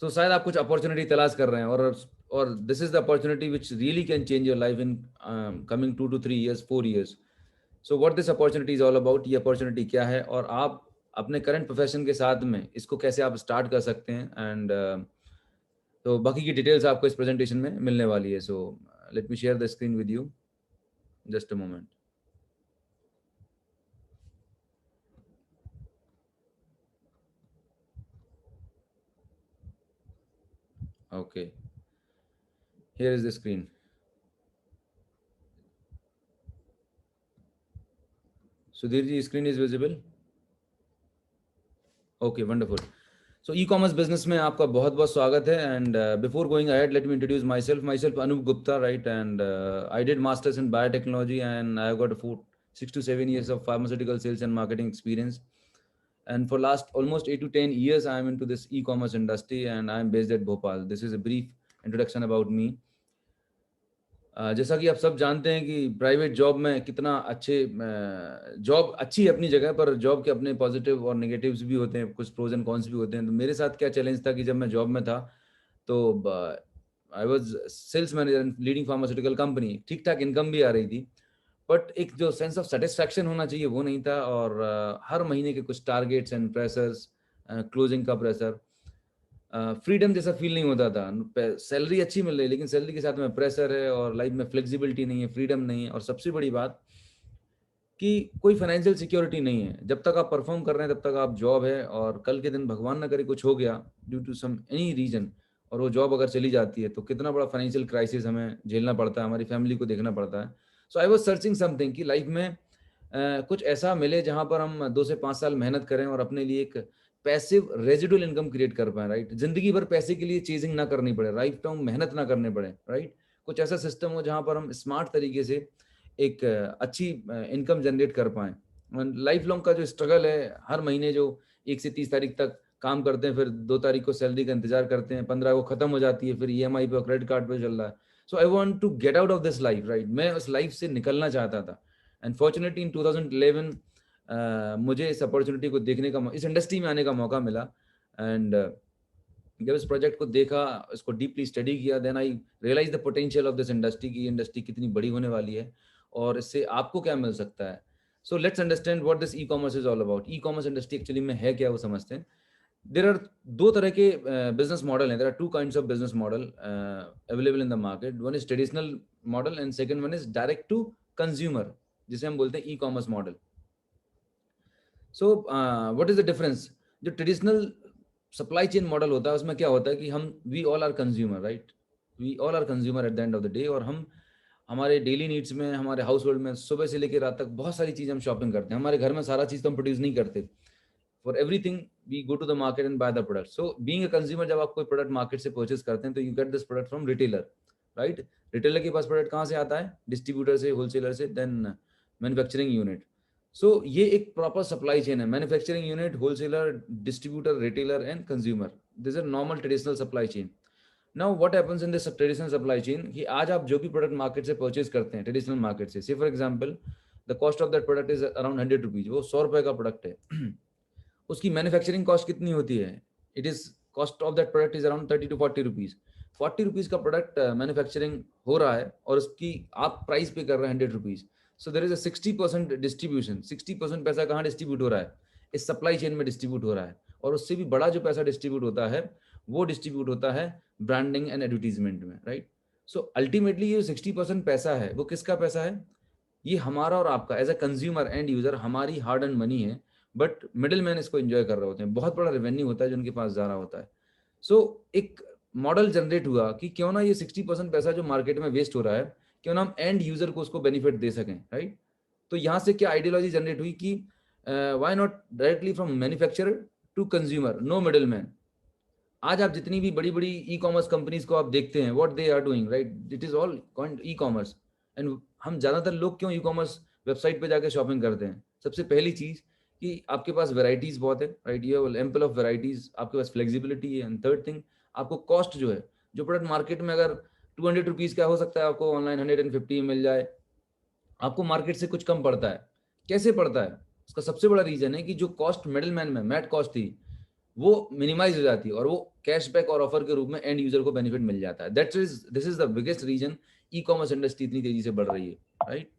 सो शायद आप कुछ अपॉर्चुनिटी तलाश कर रहे हैं, और this is the opportunity which really can change your life in coming 2 to 3 years, 4 years. So what this opportunity is all about, ये अपॉर्चुनिटी क्या है और आप अपने करंट प्रोफेशन के साथ में इसको कैसे आप स्टार्ट कर सकते हैं, एंड तो बाकी की डिटेल्स आपको इस प्रेजेंटेशन में मिलने वाली है. So let me share the screen with you, just a moment. Okay, here is the screen. Sudhir ji, screen is visible? Okay, wonderful. So e-commerce business में आपका बहुत बहुत स्वागत है, and before going ahead, let me introduce myself Anup Gupta, right? And I did masters in biotechnology, and I got 6 to 7 years of pharmaceutical sales and marketing experience. And for last almost 8 to 10 years, I am into this e-commerce industry, and I am based at Bhopal. This is a brief introduction about me. जैसा कि आप सब जानते हैं कि private job में कितना अच्छे, जॉब अच्छी है अपनी जगह पर, जॉब के अपने पॉजिटिव और नेगेटिव्स भी होते हैं, कुछ प्रोज एंड कॉन्स भी होते हैं. तो मेरे साथ क्या चैलेंज था कि जब मैं जॉब में था तो I was sales manager in leading pharmaceutical company. ठीक ठाक इनकम भी आ रही थी, बट एक जो सेंस ऑफ सेटिस्फैक्शन होना चाहिए वो नहीं था. और हर महीने के कुछ टारगेट्स एंड प्रेशर्स, क्लोजिंग का प्रेशर, फ्रीडम जैसा फील नहीं होता था. सैलरी अच्छी मिल रही है लेकिन सैलरी के साथ में प्रेशर है, और लाइफ में फ्लेक्सिबिलिटी नहीं है, फ्रीडम नहीं है, और सबसे बड़ी बात कि कोई फाइनेंशियल सिक्योरिटी नहीं है. जब तक आप परफॉर्म कर रहे हैं तब तक आप जॉब है, और कल के दिन भगवान ना करे कुछ हो गया due to some any reason, और वो जॉब अगर चली जाती है तो कितना बड़ा फाइनेंशियल क्राइसिस हमें झेलना पड़ता है, हमारी फैमिली को देखना पड़ता है. So I was searching something कि लाइफ में कुछ ऐसा मिले जहां पर हम 2 से 5 साल मेहनत करें और अपने लिए एक पैसिव रेजिडुअल इनकम क्रिएट कर पाए, राइट? जिंदगी भर पैसे के लिए चेजिंग ना करनी पड़े, लाइफ टाइम मेहनत ना करने पड़े, राइट? कुछ ऐसा सिस्टम हो जहां पर हम स्मार्ट तरीके से एक अच्छी इनकम जनरेट कर पाएं. लाइफ लॉन्ग का जो स्ट्रगल है, हर महीने जो 1 से 30 तारीख तक काम करते हैं, फिर 2 तारीख को सैलरी का इंतजार करते हैं, 15 को खत्म हो जाती है, फिर ईएमआई पे और क्रेडिट कार्ड पे चल रहा है. So I want to get out of this life, right? मैं उस लाइफ से निकलना चाहता था. एंड फॉर्चुनेटली इन 2011 मुझे इस अपॉर्चुनिटी को देखने का, इस इंडस्ट्री में आने का मौका मिला. एंड जब इस प्रोजेक्ट को देखा, इसको डीपली स्टडी किया, then I realize the potential of this industry की इंडस्ट्री कितनी बड़ी होने वाली है और इससे आपको क्या मिल सकता है. So let's understand what this E commerce is all about. E commerce industry actually में है क्या, वो समझते हैं. देर आर दो तरह के बिजनेस मॉडल हैं. There are two kinds of business model available in the market. One is traditional model and second one is direct to consumer, जिसे हम बोलते हैं e-commerce model. So what is the difference? जो traditional supply chain model होता है उसमें क्या होता है कि हम we all are consumer, right? We all are consumer at the end of the day, और हम हमारे डेली नीड्स में, हमारे हाउस होल्ड में सुबह से लेकर रात तक बहुत सारी चीज़ें हम शॉपिंग करते हैं. हमारे घर में सारा चीज़ तो हम प्रोड्यूस नहीं करते. For everything we go to the market and buy the product. So being a consumer, जब आप कोई प्रोडक्ट मार्केट से परचेज करते हैं तो you get this product from retailer, right? Retailer के पास प्रोडक्ट कहाँ से आता है? डिस्ट्रीब्यूटर से, होलसेलर से, देन मैन्युफैक्चरिंग यूनिट. सो ये एक प्रॉपर सप्लाई चेन है. Manufacturing unit, wholesaler, distributor, retailer and consumer. This is normal traditional supply chain. Now what happens in this traditional supply chain कि आज आप जो भी प्रोडक्ट मार्केट से परचेज करते हैं ट्रेडिशनल मार्केट से, for example the cost of that product is around 100 rupees. वो 100 रुपए का प्रोडक्ट है. उसकी मैन्युफैक्चरिंग कॉस्ट कितनी होती है? It is cost of that product is around 30 to 40 rupees. 40 rupees का प्रोडक्ट मैन्युफैक्चरिंग हो रहा है और उसकी आप प्राइस पे कर रहे हैं 100 rupees. So there is a 60% distribution. 60% पैसा कहाँ डिस्ट्रीब्यूट हो रहा है? इस सप्लाई चेन में डिस्ट्रीब्यूट हो रहा है. और उससे भी बड़ा जो पैसा डिस्ट्रीब्यूट होता है वो डिस्ट्रीब्यूट होता है ब्रांडिंग एंड एडवर्टीजमेंट में, राइट? सो अल्टीमेटली ये 60% पैसा है वो किसका पैसा है? ये हमारा और आपका as a consumer and user, हमारी हार्ड एंड मनी है. बट मिडिल मैन इसको एंजॉय कर रहे होते हैं. बहुत बड़ा रेवेन्यू होता है जो उनके पास जा रहा होता है. सो एक मॉडल जनरेट हुआ कि क्यों ना ये 60% पैसा जो मार्केट में वेस्ट हो रहा है, क्यों ना हम एंड यूजर को उसको बेनिफिट दे सकें, राइट? तो यहाँ से क्या आइडियोलॉजी जनरेट हुई कि why not directly from manufacturer to consumer, no middleman. आज आप जितनी भी बड़ी बड़ी ई कॉमर्स कंपनीज को आप देखते हैं, what they are doing, right? It is all e-commerce. And हम ज्यादातर लोग क्यों ई कॉमर्स वेबसाइट पे जाके शॉपिंग करते हैं? सबसे पहली चीज कि आपके पास वेराइटीज बहुत है, right? You have ample of varieties, आपके पास फ्लेक्सिबिलिटी है. एंड थर्ड थिंग, आपको कॉस्ट जो है, जो प्रोडक्ट मार्केट में अगर 200 रुपीज का हो सकता है, आपको ऑनलाइन 150 मिल जाए. आपको मार्केट से कुछ कम पड़ता है. कैसे पड़ता है? उसका सबसे बड़ा रीजन है कि जो कॉस्ट मिडिल मैन में मैट कॉस्ट थी वो मिनिमाइज हो जाती है और वो कैशबैक और ऑफर के रूप में एंड यूजर को बेनिफिट मिल जाता है. This is the biggest reason e commerce industry इतनी तेजी से बढ़ रही है, राइट.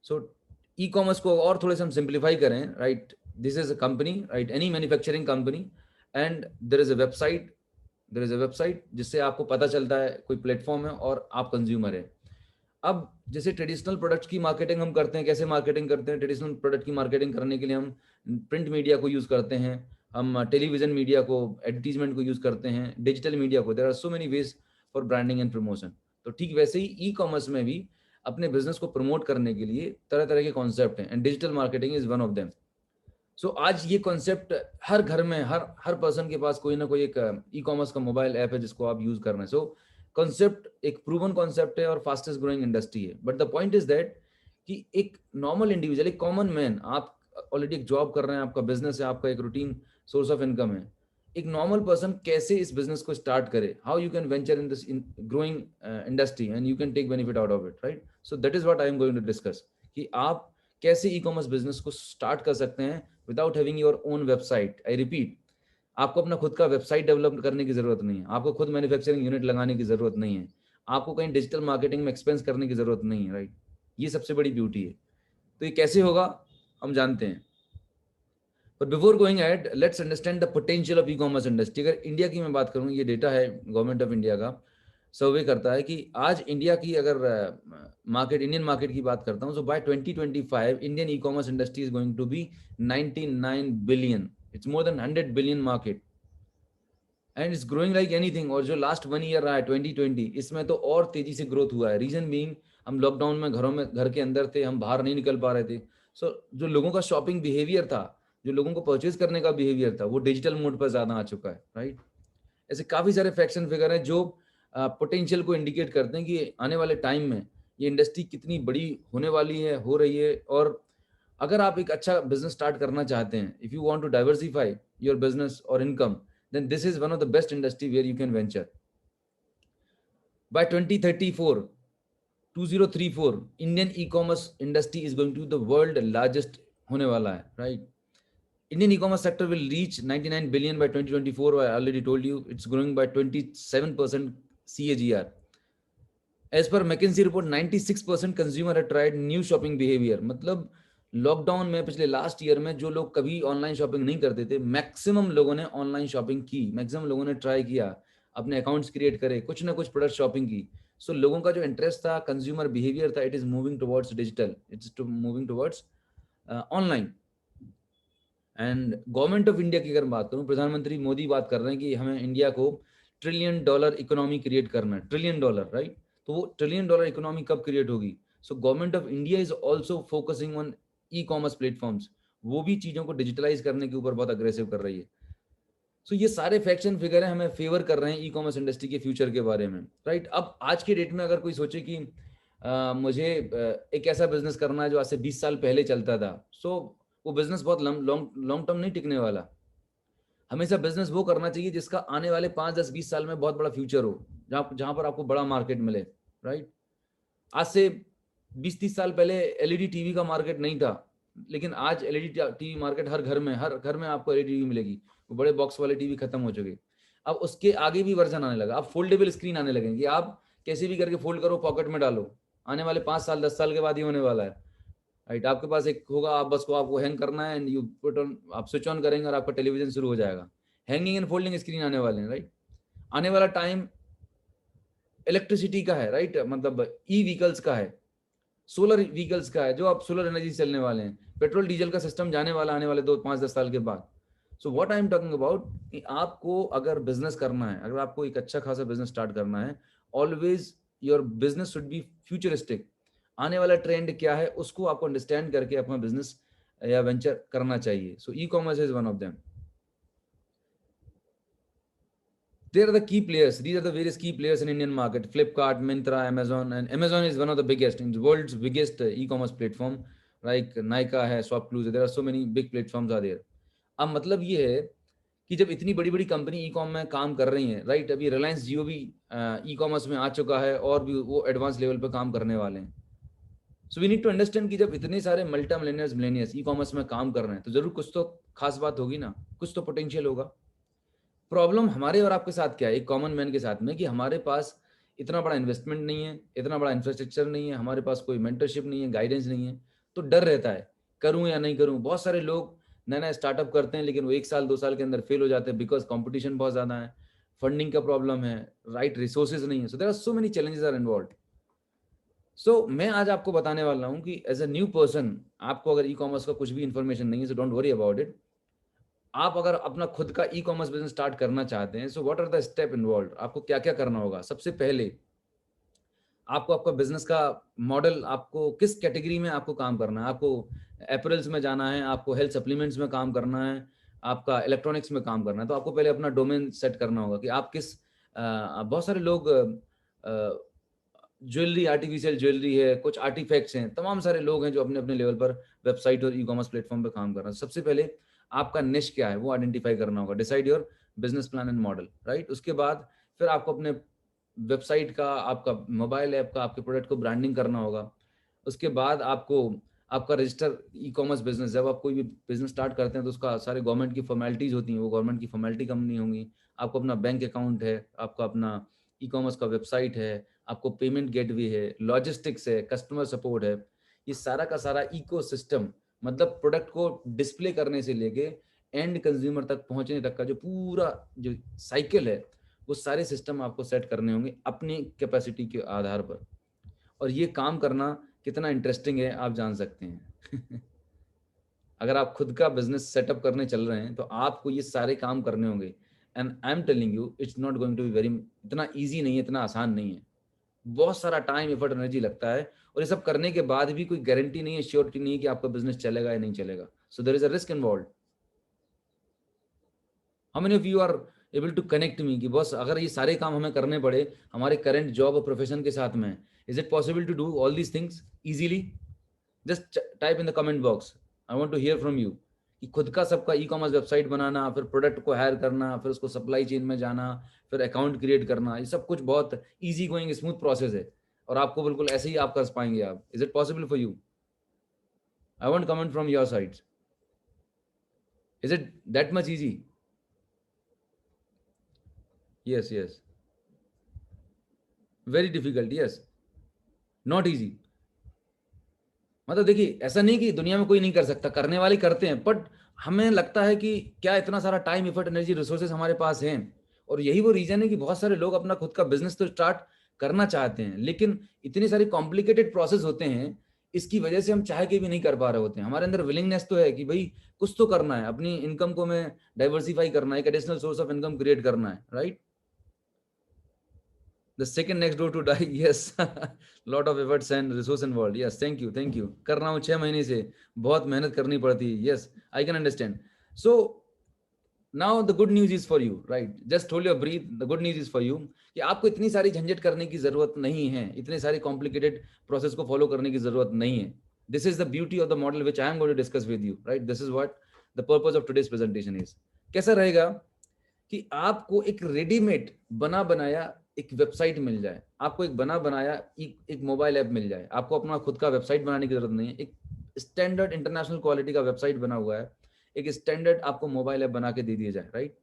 सो ई कॉमर्स को और थोड़े से हम सिंप्लीफाई करें, right. This is a company, right, any manufacturing company, and there is a website जिससे आपको पता चलता है कोई प्लेटफॉर्म है और आप कंज्यूमर है. अब जैसे ट्रेडिशनल प्रोडक्ट्स की मार्केटिंग हम करते हैं, कैसे मार्केटिंग करते हैं? ट्रेडिशनल प्रोडक्ट की मार्केटिंग करने के लिए हम प्रिंट मीडिया को यूज करते हैं, हम टेलीविजन मीडिया को, एडवर्टीजमेंट को यूज करते हैं, डिजिटल मीडिया को. There are so many ways for branding and promotion. तो ठीक वैसे ही ई कॉमर्स में भी अपने बिजनेस को प्रमोट करने के लिए तरह तरह के कॉन्सेप्ट हैं, and digital marketing is one of them. So आज ये कॉन्सेप्ट हर घर में, हर पर्सन के पास कोई ना कोई एक ई कॉमर्स का मोबाइल ऐप है जिसको आप यूज कर रहे हैं. सो कॉन्सेप्ट एक प्रूवन कॉन्सेप्ट है और फास्टेस्ट ग्रोइंग इंडस्ट्री है. But the point is that कि एक नॉर्मल इंडिविजुअल, एक कॉमन मैन, आप ऑलरेडी एक जॉब कर रहे हैं, आपका बिजनेस है, आपका एक रूटीन सोर्स ऑफ इनकम है. एक नॉर्मल पर्सन कैसे इस बिजनेस को स्टार्ट करे, how you can venture in this growing industry and you can take benefit out of it, right. So that is what I am going to discuss, कि आप कैसे e commerce business को start कर सकते हैं without having your own website. I repeat, आपको अपना खुद का वेबसाइट डेवलप करने की जरूरत नहीं है, आपको खुद मैन्युफैक्चरिंग यूनिट लगाने की जरूरत नहीं है, आपको कहीं डिजिटल मार्केटिंग में एक्सपेंस करने की जरूरत नहीं है, राइट. ये सबसे बड़ी ब्यूटी है. तो ये कैसे होगा हम जानते हैं. But before going ahead, let's understand the potential of e commerce industry. अगर इंडिया की मैं बात करूँ, ये डेटा है गवर्नमेंट ऑफ इंडिया का, सर्वे करता है कि आज इंडिया की अगर मार्केट, इंडियन मार्केट की बात करता हूँ, so by 2025 Indian e commerce industry is going to be 99 billion. It's more than 100 billion market and it's growing like anything. और जो लास्ट 1 ईयर रहा है 2020, इसमें तो और तेजी से ग्रोथ हुआ है. रीजन बीइंग, हम लॉकडाउन में घर के अंदर थे, हम बाहर नहीं निकल पा रहे थे. सो जो लोगों का शॉपिंग बिहेवियर था, जो लोगों को परचेज करने का बिहेवियर था, वो डिजिटल मोड पर ज्यादा आ चुका है, राइट. ऐसे काफी सारे फैक्ट्स एंड फिगर हैं जो पोटेंशियल को इंडिकेट करते हैं कि आने वाले टाइम में ये इंडस्ट्री कितनी बड़ी होने वाली है, हो रही है. और अगर आप एक अच्छा बिजनेस स्टार्ट करना चाहते हैं, if you want to diversify your business और income, then this is one of the best industry where you can venture. By 2034, Indian e-commerce industry is going to be the world largest होने वाला है, right? Indian e-commerce sector will reach 99 billion by 2024. I already told you it's growing by 27% CAGR. As per McKinsey report, 96% consumer have tried new shopping behavior. मतलब lockdown में पिछले last year में जो लोग कभी ऑनलाइन शॉपिंग नहीं करते थे, मैक्सिमम लोगों ने ऑनलाइन शॉपिंग की, मैक्सिमम लोगों ने ट्राई किया, अपने अकाउंट्स क्रिएट करे, कुछ ना कुछ प्रोडक्ट शॉपिंग की. सो लोगों का जो इंटरेस्ट था, कंज्यूमर बिहेवियर था, it is moving towards digital, it's moving towards online. And government of India की अगर बात करूं, प्रधानमंत्री मोदी बात कर रहे हैं कि हमें इंडिया को $1 ट्रिलियन इकोनॉमी क्रिएट करना है. $1 ट्रिलियन, राइट. तो वो $1 ट्रिलियन इकोनॉमी कब क्रिएट होगी? So government of India is also focusing on e commerce platforms. वो भी चीजों को डिजिटलाइज करने के ऊपर बहुत अग्रेसिव कर रही है. सो ये सारे फैक्ट्स एंड फिगर हमें फेवर कर रहे हैं ई कॉमर्स इंडस्ट्री के फ्यूचर के बारे में, राइट. अब आज के डेट में अगर कोई सोचे कि मुझे एक ऐसा बिजनेस करना है जो आज से 20 साल पहले चलता था, सो वो बिजनेस बहुत लॉन्ग टर्म नहीं टिकने वाला. हमेशा बिजनेस वो करना चाहिए जिसका आने वाले 5, 10, 20 साल में बहुत बड़ा फ्यूचर हो, जहां पर आपको बड़ा मार्केट मिले, राइट. आज से 20-30 साल पहले एलईडी टीवी का मार्केट नहीं था, लेकिन आज एलईडी टीवी मार्केट हर घर में आपको एलईडी टीवी मिलेगी. वो बड़े बॉक्स वाले टीवी खत्म हो चुके. अब उसके आगे भी वर्जन आने लगा. अब फोल्डेबल स्क्रीन आने लगेंगे, आप कैसे भी करके फोल्ड करो, पॉकेट में डालो. आने वाले 5 साल 10 साल के बाद ही होने वाला है, राइट. आपके पास एक होगा, आप बस को आपको हैंग करना है एंड यू पुट ऑन, आप स्विच ऑन करेंगे और आपका टेलीविजन शुरू हो जाएगा. हैंगिंग एंड फोल्डिंग स्क्रीन आने वाले हैं, राइट. आने वाला टाइम इलेक्ट्रिसिटी का है, राइट. मतलब ई व्हीकल्स का है, सोलर व्हीकल्स का है, जो आप सोलर एनर्जी से चलने वाले हैं. पेट्रोल डीजल का सिस्टम जाने वाला आने वाले 2, 5, 10 साल के बाद. सो what I am talking about, कि आपको अगर बिजनेस करना है, अगर आपको एक अच्छा खासा बिजनेस स्टार्ट करना है, always your business should be futuristic. आने वाला ट्रेंड क्या है उसको आपको अंडरस्टैंड करके अपना बिजनेस या वेंचर करना चाहिए. So e commerce is one of them. There are the key players. These are the various key players in Indian market: Flipkart, Myntra, Amazon, and Amazon is one of the biggest, in the world's biggest e-commerce platform. Like Nykaa है, Shopclues. There are so many big platforms are there. अब मतलब ये है कि जब इतनी बड़ी बड़ी कंपनी ई कॉम में काम कर रही हैं, राइट. अभी रिलायंस जियो भी ई कॉमर्स में आ चुका है और भी वो एडवांस लेवल पे काम करने वाले हैं. So we need to understand कि जब इतने सारे मल्टी मिलियनियर्स ई कॉमर्स में काम कर रहे हैं, तो जरूर कुछ तो खास बात होगी ना, कुछ तो पोटेंशियल होगा. प्रॉब्लम हमारे और आपके साथ क्या है, एक कॉमन मैन के साथ में, कि हमारे पास इतना बड़ा इन्वेस्टमेंट नहीं है, इतना बड़ा इंफ्रास्ट्रक्चर नहीं है, हमारे पास कोई मेंटरशिप नहीं है, गाइडेंस नहीं है, तो डर रहता है करूं या नहीं करूं। बहुत सारे लोग नया नया स्टार्टअप करते हैं लेकिन वो 1 साल 2 साल के अंदर फेल हो जाते हैं बिकॉज कंपटीशन बहुत ज्यादा है, फंडिंग का प्रॉब्लम है, राइट रिसोर्सेज नहीं है, so there are so many challenges are involve. So मैं आज आपको बताने वाला हूं कि एज अ न्यू पर्सन, आपको अगर ई कॉमर्स का कुछ भी इंफॉर्मेशन नहीं है, so don't worry about it. आप अगर अपना खुद का ई कॉमर्स बिजनेस स्टार्ट करना चाहते हैं, so what are the step involve, आपको क्या क्या करना होगा। सबसे पहले आपको आपका बिजनेस का मॉडल, आपको किस कैटेगरी में आपको काम करना है। आपको एपरल्स में जाना है, आपको हेल्थ सप्लीमेंट्स में काम करना है, आपका इलेक्ट्रॉनिक्स में काम करना है, तो आपको पहले अपना डोमेन सेट करना होगा कि आप किस बहुत सारे लोग ज्वेलरी, आर्टिफिशियल ज्वेलरी है, कुछ आर्टिफैक्ट्स हैं, तमाम सारे लोग हैं जो अपने अपने लेवल पर वेबसाइट और ई कॉमर्स प्लेटफॉर्म पर काम कर रहे हैं। सबसे पहले आपका निश क्या है वो आइडेंटिफाई करना होगा, decide your business plan and model, right. उसके बाद फिर आपको अपने वेबसाइट का, आपका मोबाइल ऐप का, आपके प्रोडक्ट को ब्रांडिंग करना होगा। उसके बाद आपको आपका रजिस्टर ई कॉमर्स बिजनेस, जब आप कोई भी बिजनेस स्टार्ट करते हैं तो उसका सारे गवर्नमेंट की फॉर्मेलिटीज होती हैं, वो गवर्नमेंट की फॉर्मेलिटी कंपनी होंगी। आपको अपना बैंक अकाउंट है, आपका अपना ई कॉमर्स का वेबसाइट है, आपको पेमेंट गेटवे है, लॉजिस्टिक्स है, कस्टमर सपोर्ट है, ये सारा का सारा इकोसिस्टम, मतलब प्रोडक्ट को डिस्प्ले करने से लेके एंड कंज्यूमर तक पहुंचने तक का जो पूरा जो साइकिल है, वो सारे सिस्टम आपको सेट करने होंगे अपनी कैपेसिटी के आधार पर। और ये काम करना कितना इंटरेस्टिंग है आप जान सकते हैं। अगर आप खुद का बिजनेस सेटअप करने चल रहे हैं तो आपको ये सारे काम करने होंगे। And I am telling you it's not going to be very, इतना ईजी नहीं है, इतना आसान नहीं है, बहुत सारा टाइम एफर्ट एनर्जी लगता है। और ये सब करने के बाद भी कोई गारंटी नहीं है, श्योरिटी नहीं है कि आपका बिजनेस चलेगा या नहीं चलेगा। So there is a risk involve. How many of you are able to connect me कि बॉस अगर ये सारे काम हमें करने पड़े हमारे करंट जॉब और प्रोफेशन के साथ में, is it possible to do all these things easily? Just type in the comment box, I want to hear from you कि खुद का सबका ई कॉमर्स वेबसाइट बनाना, फिर प्रोडक्ट को हायर करना, फिर उसको सप्लाई चेन में जाना, फिर अकाउंट क्रिएट करना, ये सब कुछ बहुत ईजी गोइंग स्मूथ प्रोसेस है और आपको बिल्कुल ऐसे ही आप कर पाएंगे आप। Is it possible for you? I want comment from your side, is it that much easy? Yes yes, very difficult, yes, not easy. मतलब देखिए ऐसा नहीं कि दुनिया में कोई नहीं कर सकता, करने वाले करते हैं, बट हमें लगता है कि क्या इतना सारा टाइम एफर्ट एनर्जी रिसोर्सेज हमारे पास हैं। और यही वो रीजन है कि बहुत सारे लोग अपना खुद का बिजनेस तो स्टार्ट करना चाहते हैं लेकिन इतने सारे कॉम्प्लिकेटेड प्रोसेस होते हैं, इसकी वजह से हम चाह के भी नहीं कर पा रहे होते हैं। हमारे अंदर विलिंगनेस तो है कि भाई कुछ तो करना है, अपनी इनकम को मैं डाइवर्सिफाई करना है, एक additional source of income create करना है, right. The second next door to die, yes. Lot of efforts and resource involved, yes, thank you, thank you। कर रहा हूँ 6 महीने से, बहुत मेहनत करनी पड़ती है, yes, I can understand। So now the good news is for you, right, just hold your breath, the good news is for you कि आपको इतनी सारी झंझट करने की जरूरत नहीं है, इतने सारे कॉम्प्लिकेटेड प्रोसेस को फॉलो करने की जरूरत नहीं है। This is the beauty of the model which I am going to discuss with you, right. This is what the purpose of today's presentation is. कैसा रहेगा कि आपको एक रेडीमेड बना बनाया एक वेबसाइट मिल जाए, आपको एक बना बनाया एक मोबाइल ऐप मिल जाए, आपको अपना खुद का वेबसाइट बनाने की जरूरत नहीं है, एक स्टैंडर्ड इंटरनेशनल क्वालिटी का वेबसाइट बना हुआ है, एक स्टैंडर्ड आपको मोबाइल ऐप बना के दे दिया जाए, राइट।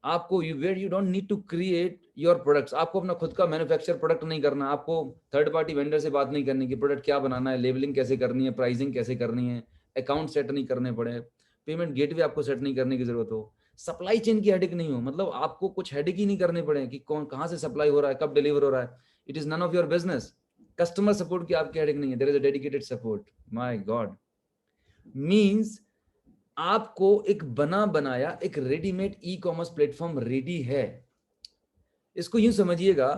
आपको where you don't need to create your products, आपको अपना खुद का मैन्युफैक्चर प्रोडक्ट नहीं करना, आपको थर्ड पार्टी वेंडर से बात नहीं करनी कि प्रोडक्ट क्या बनाना है, लेबलिंग कैसे करनी है, प्राइसिंग कैसे करनी है, अकाउंट सेट नहीं करने पड़े, पेमेंट गेटवे आपको सेट नहीं करने की जरूरत हो, सप्लाई चेन की हेडेक नहीं हो, मतलब आपको कुछ हेडेक ही नहीं करने पड़े कि कौन कहाँ से सप्लाई हो रहा है, कब डिलीवर हो रहा है, it is none of your business. Customer support की आपकी हेडेक नहीं है, there is a dedicated support. My god, means आपको एक बना बनाया एक readymade e-commerce platform ready है। इसको यूं समझिएगा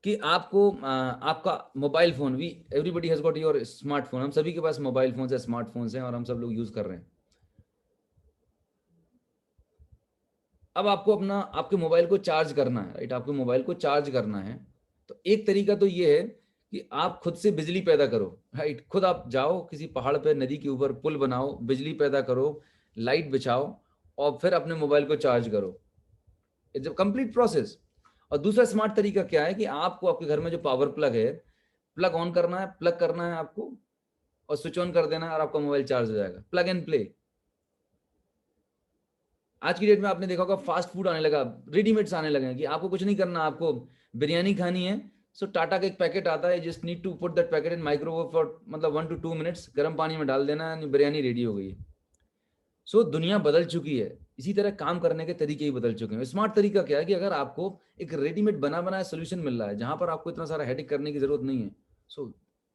कि आपको आपका mobile phone, we everybody has got your smartphone, हम सभी के पास मोबाइल फोन है, स्मार्टफोन्स हैं और हम सब लोग यूज कर रहे हैं। अब आपको अपना आपके मोबाइल को चार्ज करना है, राइट, आपके मोबाइल को चार्ज करना है। तो एक तरीका तो ये है कि आप खुद से बिजली पैदा करो, राइट। खुद आप जाओ किसी पहाड़ पे, नदी के ऊपर पुल बनाओ, बिजली पैदा करो, लाइट बिछाओ और फिर अपने मोबाइल को चार्ज करो। It's a complete process. और दूसरा स्मार्ट तरीका क्या है कि आपको आपके घर में जो पावर प्लग है, प्लग ऑन करना है, प्लग करना है आपको और स्विच ऑन कर देना है और आपका मोबाइल चार्ज हो जाएगा, प्लग एंड प्ले। आज की डेट में आपने देखा होगा फास्ट फूड आने लगा, रेडीमेड्स आने लगे हैं कि आपको कुछ नहीं करना, आपको बिरयानी खानी है, सो टाटा का एक पैकेट आता है, just need to put that packet in microwave for मतलब 1 to 2 मिनट्स, गर्म पानी में डाल देना, बिरयानी रेडी हो गई है। सो दुनिया बदल चुकी है, इसी तरह काम करने के तरीके ही बदल चुके हैं। स्मार्ट तरीका क्या है कि अगर आपको एक रेडीमेड बना बनाया सोल्यूशन मिल रहा है जहां पर आपको इतना सारा हेडेक करने की जरूरत नहीं है, सो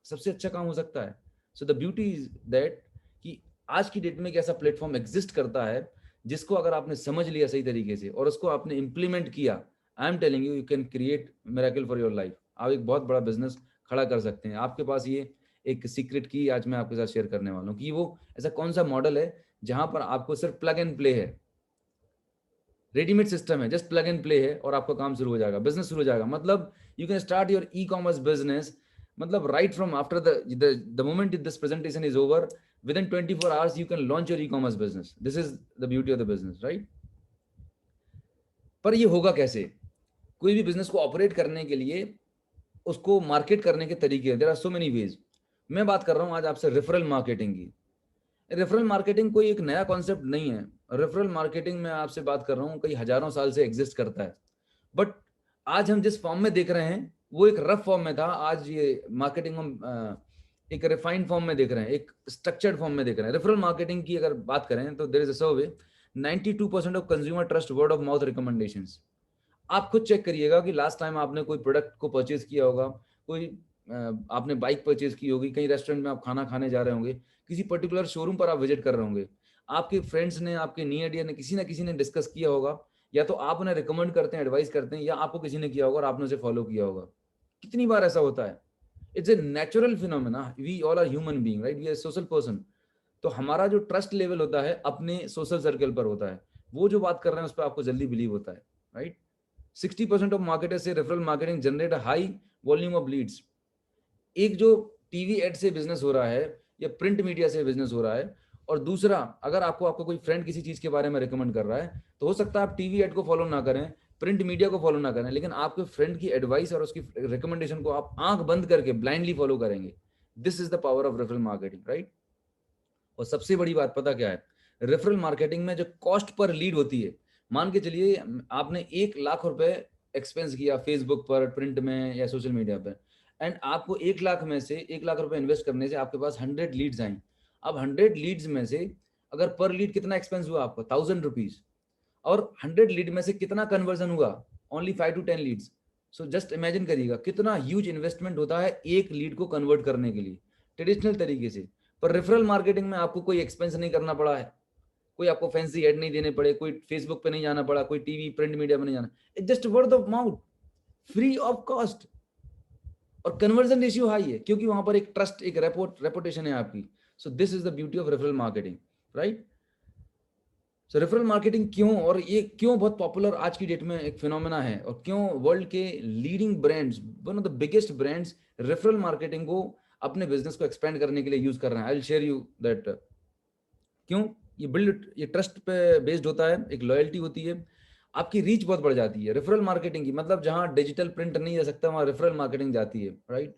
सबसे अच्छा काम हो सकता है। So the beauty is that कि आज की डेट में एक ऐसा प्लेटफॉर्म एग्जिस्ट करता है जिसको अगर आपने समझ लिया सही तरीके से और उसको आपने इंप्लीमेंट किया, आई am telling you, you can create miracle for your life. आप एक बहुत बड़ा बिजनेस खड़ा कर सकते हैं। आपके पास ये एक सीक्रेट की आज मैं आपके साथ शेयर करने वाला हूँ कि वो ऐसा कौन सा मॉडल है जहां पर आपको सिर्फ प्लग एंड प्ले है, रेडीमेड सिस्टम है, जस्ट प्लग एंड प्ले है और आपका काम शुरू हो जाएगा, बिजनेस शुरू हो जाएगा। मतलब you can start your e commerce business, मतलब right from after the moment this presentation is over, within 24 hours you can launch your e-commerce business. This is the beauty of the business, right? पर ये होगा कैसे? कोई भी business को operate करने के लिए उसको मार्केट करने के तरीके हैं, there are so many ways. मैं बात कर रहा हूं आज आपसे रेफरल मार्केटिंग की। रेफरल मार्केटिंग कोई एक नया कॉन्सेप्ट नहीं है। रेफरल मार्केटिंग में आपसे बात कर रहा हूँ कई हजारों साल से एग्जिस्ट करता है, बट आज हम जिस फॉर्म में देख रहे हैं वो एक रफ फॉर्म में था। आज ये मार्केटिंग हम एक रिफाइंड फॉर्म में देख रहे हैं, एक स्ट्रक्चर्ड फॉर्म में देख रहे हैं। रेफरल मार्केटिंग की अगर बात करें तो there is a survey, 92% of consumer trust word of mouth recommendations. आप खुद चेक करिएगा कि लास्ट टाइम आपने कोई प्रोडक्ट को परचेज किया होगा, कोई आपने बाइक परचेज की होगी, कहीं रेस्टोरेंट में आप खाना खाने जा रहे होंगे, किसी पर्टिकुलर शोरूम पर आप विजिट कर रहे होंगे, आपके फ्रेंड्स ने, आपके नियर डियर ने, किसी ना किसी ने डिस्कस किया होगा, या तो आप उन्हें रिकमेंड करते हैं, एडवाइस करते हैं, या आपको किसी ने किया होगा और आपने उसे फॉलो किया होगा। कितनी बार ऐसा होता है? It's a natural phenomena, we all are human being, right? We are social person. तो हमारा जो ट्रस्ट लेवल होता है अपने सोशल सर्कल पर होता है, वो जो बात कर रहे हैं उस पर आपको जल्दी बिलीव होता है, राइट? 60% ऑफ मार्केटर्स से referral marketing generate high volume of leads. एक जो टीवी एड से बिजनेस हो रहा है या प्रिंट मीडिया से बिजनेस हो रहा है, और दूसरा अगर आपको कोई फ्रेंड किसी चीज के बारे में रिकमेंड कर रहा है, तो हो सकता है आप टीवी एड को फॉलो ना करें, प्रिंट मीडिया को फॉलो ना करें, लेकिन आपके फ्रेंड की एडवाइस और उसकी रिकमेंडेशन को आप आंख बंद करके ब्लाइंडली फॉलो करेंगे। This is the power of referral marketing, right? और सबसे बड़ी बात पता क्या है? रेफरल मार्केटिंग में जो कॉस्ट पर लीड होती है, मान के चलिए आपने 1 लाख रुपए एक्सपेंस किया फेसबुक पर, प्रिंट में या सोशल मीडिया पर, एंड आपको 1 लाख में से 1 लाख रुपए इन्वेस्ट करने से आपके पास 100 लीड्स आई। अब 100 लीड्स में से अगर पर लीड कितना एक्सपेंस हुआ आपका? 1000 रुपीज। और 100 लीड में से कितना कन्वर्जन हुआ? Only 5 to 10 leads. So just imagine करिएगा कितना ह्यूज इन्वेस्टमेंट होता है एक लीड को कन्वर्ट करने के लिए ट्रेडिशनल तरीके से। पर रेफरल मार्केटिंग में आपको कोई एक्सपेंस नहीं करना पड़ा है, कोई आपको फैंसी एड नहीं देने पड़े, कोई फेसबुक पे नहीं जाना पड़ा, कोई टीवी प्रिंट मीडिया में नहीं जाना, it's just word of mouth, free of cost. और कन्वर्जन रेशियो हाई है क्योंकि वहां पर एक ट्रस्ट, एक रेपुटेशन है आपकी। सो this is the beauty of referral marketing, right? So referral marketing क्यों, और ये क्यों बहुत पॉपुलर आज की डेट में एक फिनोमेना है, और क्यों वर्ल्ड के leading brands, one of the biggest brands, referral marketing को अपने बिजनेस को एक्सपेंड करने के लिए यूज कर रहे हैं। I will share you that क्यों। ये ट्रस्ट पे बेस्ड होता है, एक लॉयल्टी होती है, आपकी रीच बहुत बढ़ जाती है रेफरल मार्केटिंग की। मतलब जहां डिजिटल प्रिंट नहीं जा सकता वहां रेफरल मार्केटिंग जाती है, राइट?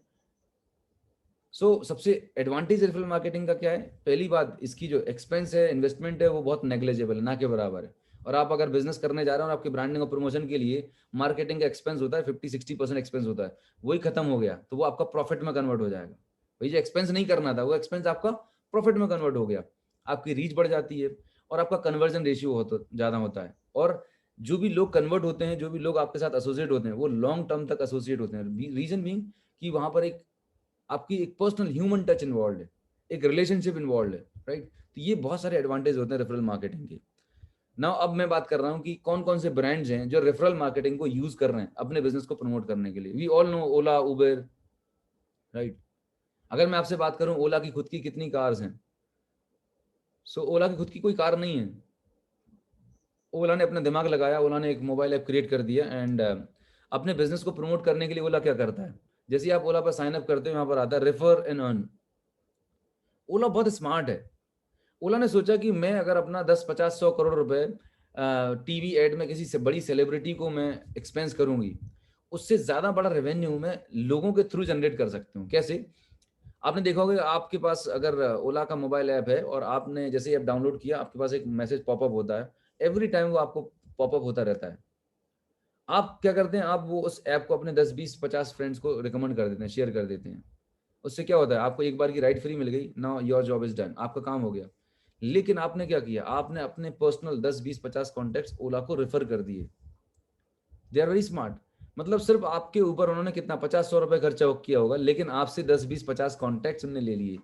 सो सबसे एडवांटेज रेफरल मार्केटिंग का क्या है? पहली बात, इसकी जो एक्सपेंस है, इन्वेस्टमेंट है, वो बहुत नेग्लेजेबल है, ना के बराबर है। और आप अगर बिजनेस करने जा रहे हो और आपकी ब्रांडिंग और प्रमोशन के लिए मार्केटिंग का एक्सपेंस होता है 50-60% एक्सपेंस होता है, वही खत्म हो गया तो वो आपका प्रॉफिट में कन्वर्ट हो जाएगा। वही जो एक्सपेंस नहीं करना था वो एक्सपेंस आपका प्रॉफिट में कन्वर्ट हो गया, आपकी रीच बढ़ जाती है और आपका कन्वर्जन रेशियो ज्यादा होता है। और जो भी लोग कन्वर्ट होते हैं, जो भी लोग आपके साथ एसोसिएट होते हैं, वो लॉन्ग टर्म तक एसोसिएट होते हैं। रीजन बीइंग कि वहां पर एक आपकी एक पर्सनल ह्यूमन टच इन्वॉल्व है, एक रिलेशनशिप इन्वॉल्व है, राइट? तो ये बहुत सारे एडवांटेज होते हैं रेफरल मार्केटिंग के। नाउ अब मैं बात कर रहा हूँ कि कौन कौन से ब्रांड्स हैं जो रेफरल मार्केटिंग को यूज कर रहे हैं अपने बिजनेस को प्रमोट करने के लिए। We all know Ola, Uber, right? अगर मैं आपसे बात करूं ओला की खुद की कितनी कार्स हैं, सो ओला की खुद की कोई कार नहीं है। ओला ने अपना दिमाग लगाया, ओला ने एक मोबाइल ऐप क्रिएट कर दिया, एंड अपने बिजनेस को प्रमोट करने के लिए ओला क्या करता है, जैसे ही आप ओला पर साइन अप करते हो यहाँ पर आता है रेफर एंड अर्न। ओला बहुत स्मार्ट है। ओला ने सोचा कि मैं अगर अपना 10, 50, 100 करोड़ रुपए टीवी एड में किसी से बड़ी सेलिब्रिटी को मैं एक्सपेंस करूंगी, उससे ज्यादा बड़ा रेवेन्यू मैं लोगों के थ्रू जनरेट कर सकती हूँ। कैसे? आपने देखा होगा आपके पास अगर ओला का मोबाइल ऐप है और आपने जैसे ऐप डाउनलोड किया, आपके पास एक मैसेज पॉपअप होता है, एवरी टाइम वो आपको पॉपअप होता रहता है। आप क्या करते हैं, आप वो उस ऐप को अपने 10 20 50 फ्रेंड्स को रिकमेंड कर देते हैं, शेयर कर देते हैं। उससे क्या होता है, आपको एक बार की राइड फ्री मिल गई, now your job is done, आपका काम हो गया। लेकिन आपने क्या किया, आपने अपने पर्सनल 10 20 50 कॉन्टेक्ट्स ओला को रेफर कर दिए। They are very smart. मतलब सिर्फ आपके ऊपर उन्होंने कितना 50 100 रुपए खर्चा किया होगा, लेकिन आपसे 10 20 50 कॉन्टेक्ट्स उन्होंने ले लिए।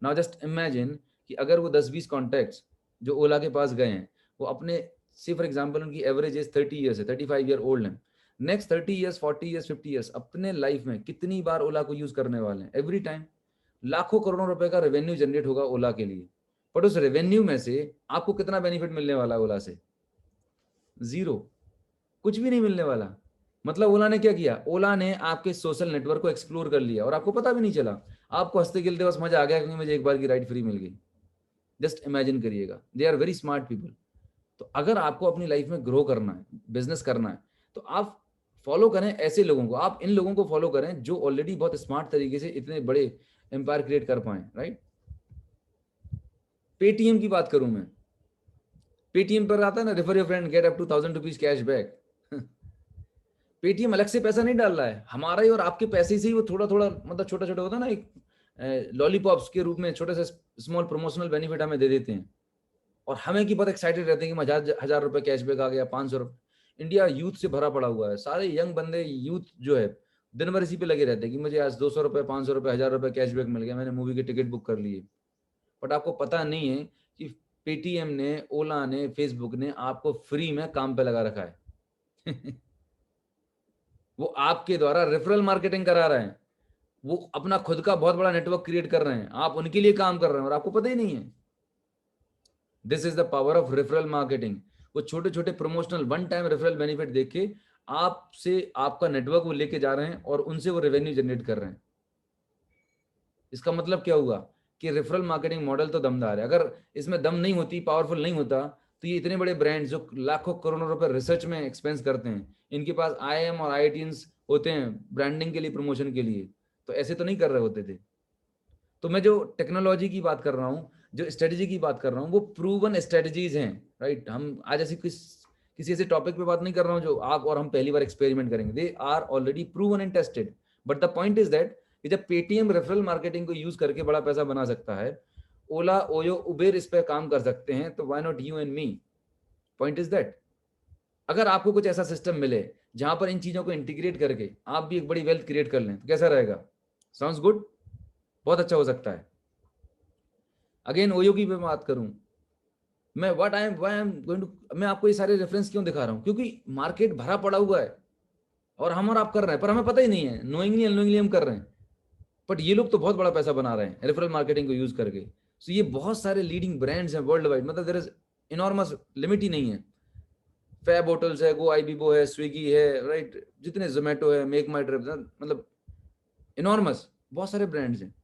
नाउ जस्ट इमेजिन कि अगर वो 10 20 कॉन्टेक्ट्स जो ओला के पास गए हैं, वो अपने से फॉर एग्जांपल उनकी एवरेज एज 30 ईयर्स है, 35 ईयर ओल्ड है, नेक्स्ट 30 ईयर्स 40 ईयर्स 50 ईयर्स अपने लाइफ में कितनी बार ओला को यूज करने वाले हैं, एवरी टाइम। लाखों करोड़ों रुपए का रेवेन्यू जनरेट होगा ओला के लिए, बट उस रेवेन्यू में से आपको कितना बेनिफिट मिलने वाला है ओला से? जीरो, कुछ भी नहीं मिलने वाला। मतलब ओला ने क्या किया, ओला ने आपके सोशल नेटवर्क को एक्सप्लोर कर लिया और आपको पता भी नहीं चला। आपको हंसते खेलते बस मजा आ गया क्योंकि मुझे एक बार की राइड फ्री मिल गई। जस्ट इमेजिन करिएगा, they are very smart people. तो अगर आपको अपनी लाइफ में ग्रो करना है, बिजनेस करना है, तो आप फॉलो करें ऐसे लोगों को, आप इन लोगों को फॉलो करें जो ऑलरेडी बहुत स्मार्ट तरीके से इतने बड़े एम्पायर क्रिएट कर पाए, राइट। पेटीएम की बात करूं मैं, पेटीएम पर आता है ना, refer your friend get up to 1000 rupees cash back. Paytm अलग से पैसा नहीं डाल रहा है, हमारा ही और आपके पैसे से ही वो थोड़ा थोड़ा, मतलब छोटा छोटा होता है ना, एक लॉलीपॉप्स के रूप में छोटे से स्मॉल प्रमोशनल बेनिफिट हमें दे देते हैं। और हमें की बहुत एक्साइटेड रहते हैं कि 1000 रुपए कैशबैक आ गया, 500 रुपए। इंडिया यूथ से भरा पड़ा हुआ है, सारे यंग बंदे यूथ जो है दिन भर इसी पे लगे रहते हैं कि मुझे आज 200 रुपए 500 रुपए 1000 रुपए कैशबैक मिल गया, मैंने मूवी की टिकट बुक कर ली है। बट आपको पता नहीं है कि पेटीएम ने, ओला ने, फेसबुक ने आपको फ्री में काम पे लगा रखा है। वो आपके द्वारा रेफरल मार्केटिंग करा रहे हैं, वो अपना खुद का बहुत बड़ा नेटवर्क क्रिएट कर रहे हैं, आप उनके लिए काम कर रहे हैं और आपको पता ही नहीं है। This is the power of referral marketing. वो छोटे छोटे promotional one time referral benefit देके आपसे आपका नेटवर्क वो लेके जा रहे हैं और उनसे वो रेवेन्यू जनरेट कर रहे हैं। इसका मतलब क्या हुआ कि रेफरल मार्केटिंग मॉडल तो दमदार है। अगर इसमें दम नहीं होती, पावरफुल नहीं होता, तो ये इतने बड़े ब्रांड्स जो लाखों करोड़ों रुपए रिसर्च में एक्सपेंस करते हैं, इनके पास आईआईएम और आईआईटीज होते हैं ब्रांडिंग के लिए, प्रमोशन के लिए, तो ऐसे तो नहीं कर रहे होते थे। तो मैं जो टेक्नोलॉजी की बात कर रहा हूँ, जो स्ट्रेटजी की बात कर रहा हूँ, वो प्रूवन स्ट्रेटजीज हैं, राइट। हम आज ऐसी किसी ऐसे टॉपिक पे बात नहीं कर रहा हूँ जो आप और हम पहली बार एक्सपेरिमेंट करेंगे, they are already proven and tested. But the point is that कि जब पेटीएम रेफरल मार्केटिंग को यूज करके बड़ा पैसा बना सकता है, ओला, ओयो, उबेर इस पे काम कर सकते हैं, तो why not you and me? Point is that अगर आपको कुछ ऐसा सिस्टम मिले जहां पर इन चीजों को इंटीग्रेट करके आप भी एक बड़ी वेल्थ क्रिएट कर लें, तो कैसा रहेगा? साउंड्स गुड, बहुत अच्छा हो सकता है। अगेन ओयो की मैं बात करूं, मैं what I am why I am going to, मैं आपको ये सारे रेफरेंस क्यों दिखा रहा हूं? क्योंकि मार्केट भरा पड़ा हुआ है और आप कर रहे हैं, पर हमें पता ही नहीं है, नोइंगली अननोइंगली हम कर रहे हैं। बट ये लोग तो बहुत बड़ा पैसा बना रहे हैं रेफरल मार्केटिंग को यूज करके। सो ये बहुत सारे लीडिंग ब्रांड्स हैं वर्ल्ड वाइड, मतलब देयर इज इनॉर्मस, लिमिट ही नहीं है। फैब होटल्स है, गो आईबीबो है, स्विगी है, राइट, जितने जोमेटो है, मेक माई ट्रिप, मतलब इनॉर्मस, बहुत सारे ब्रांड्स हैं।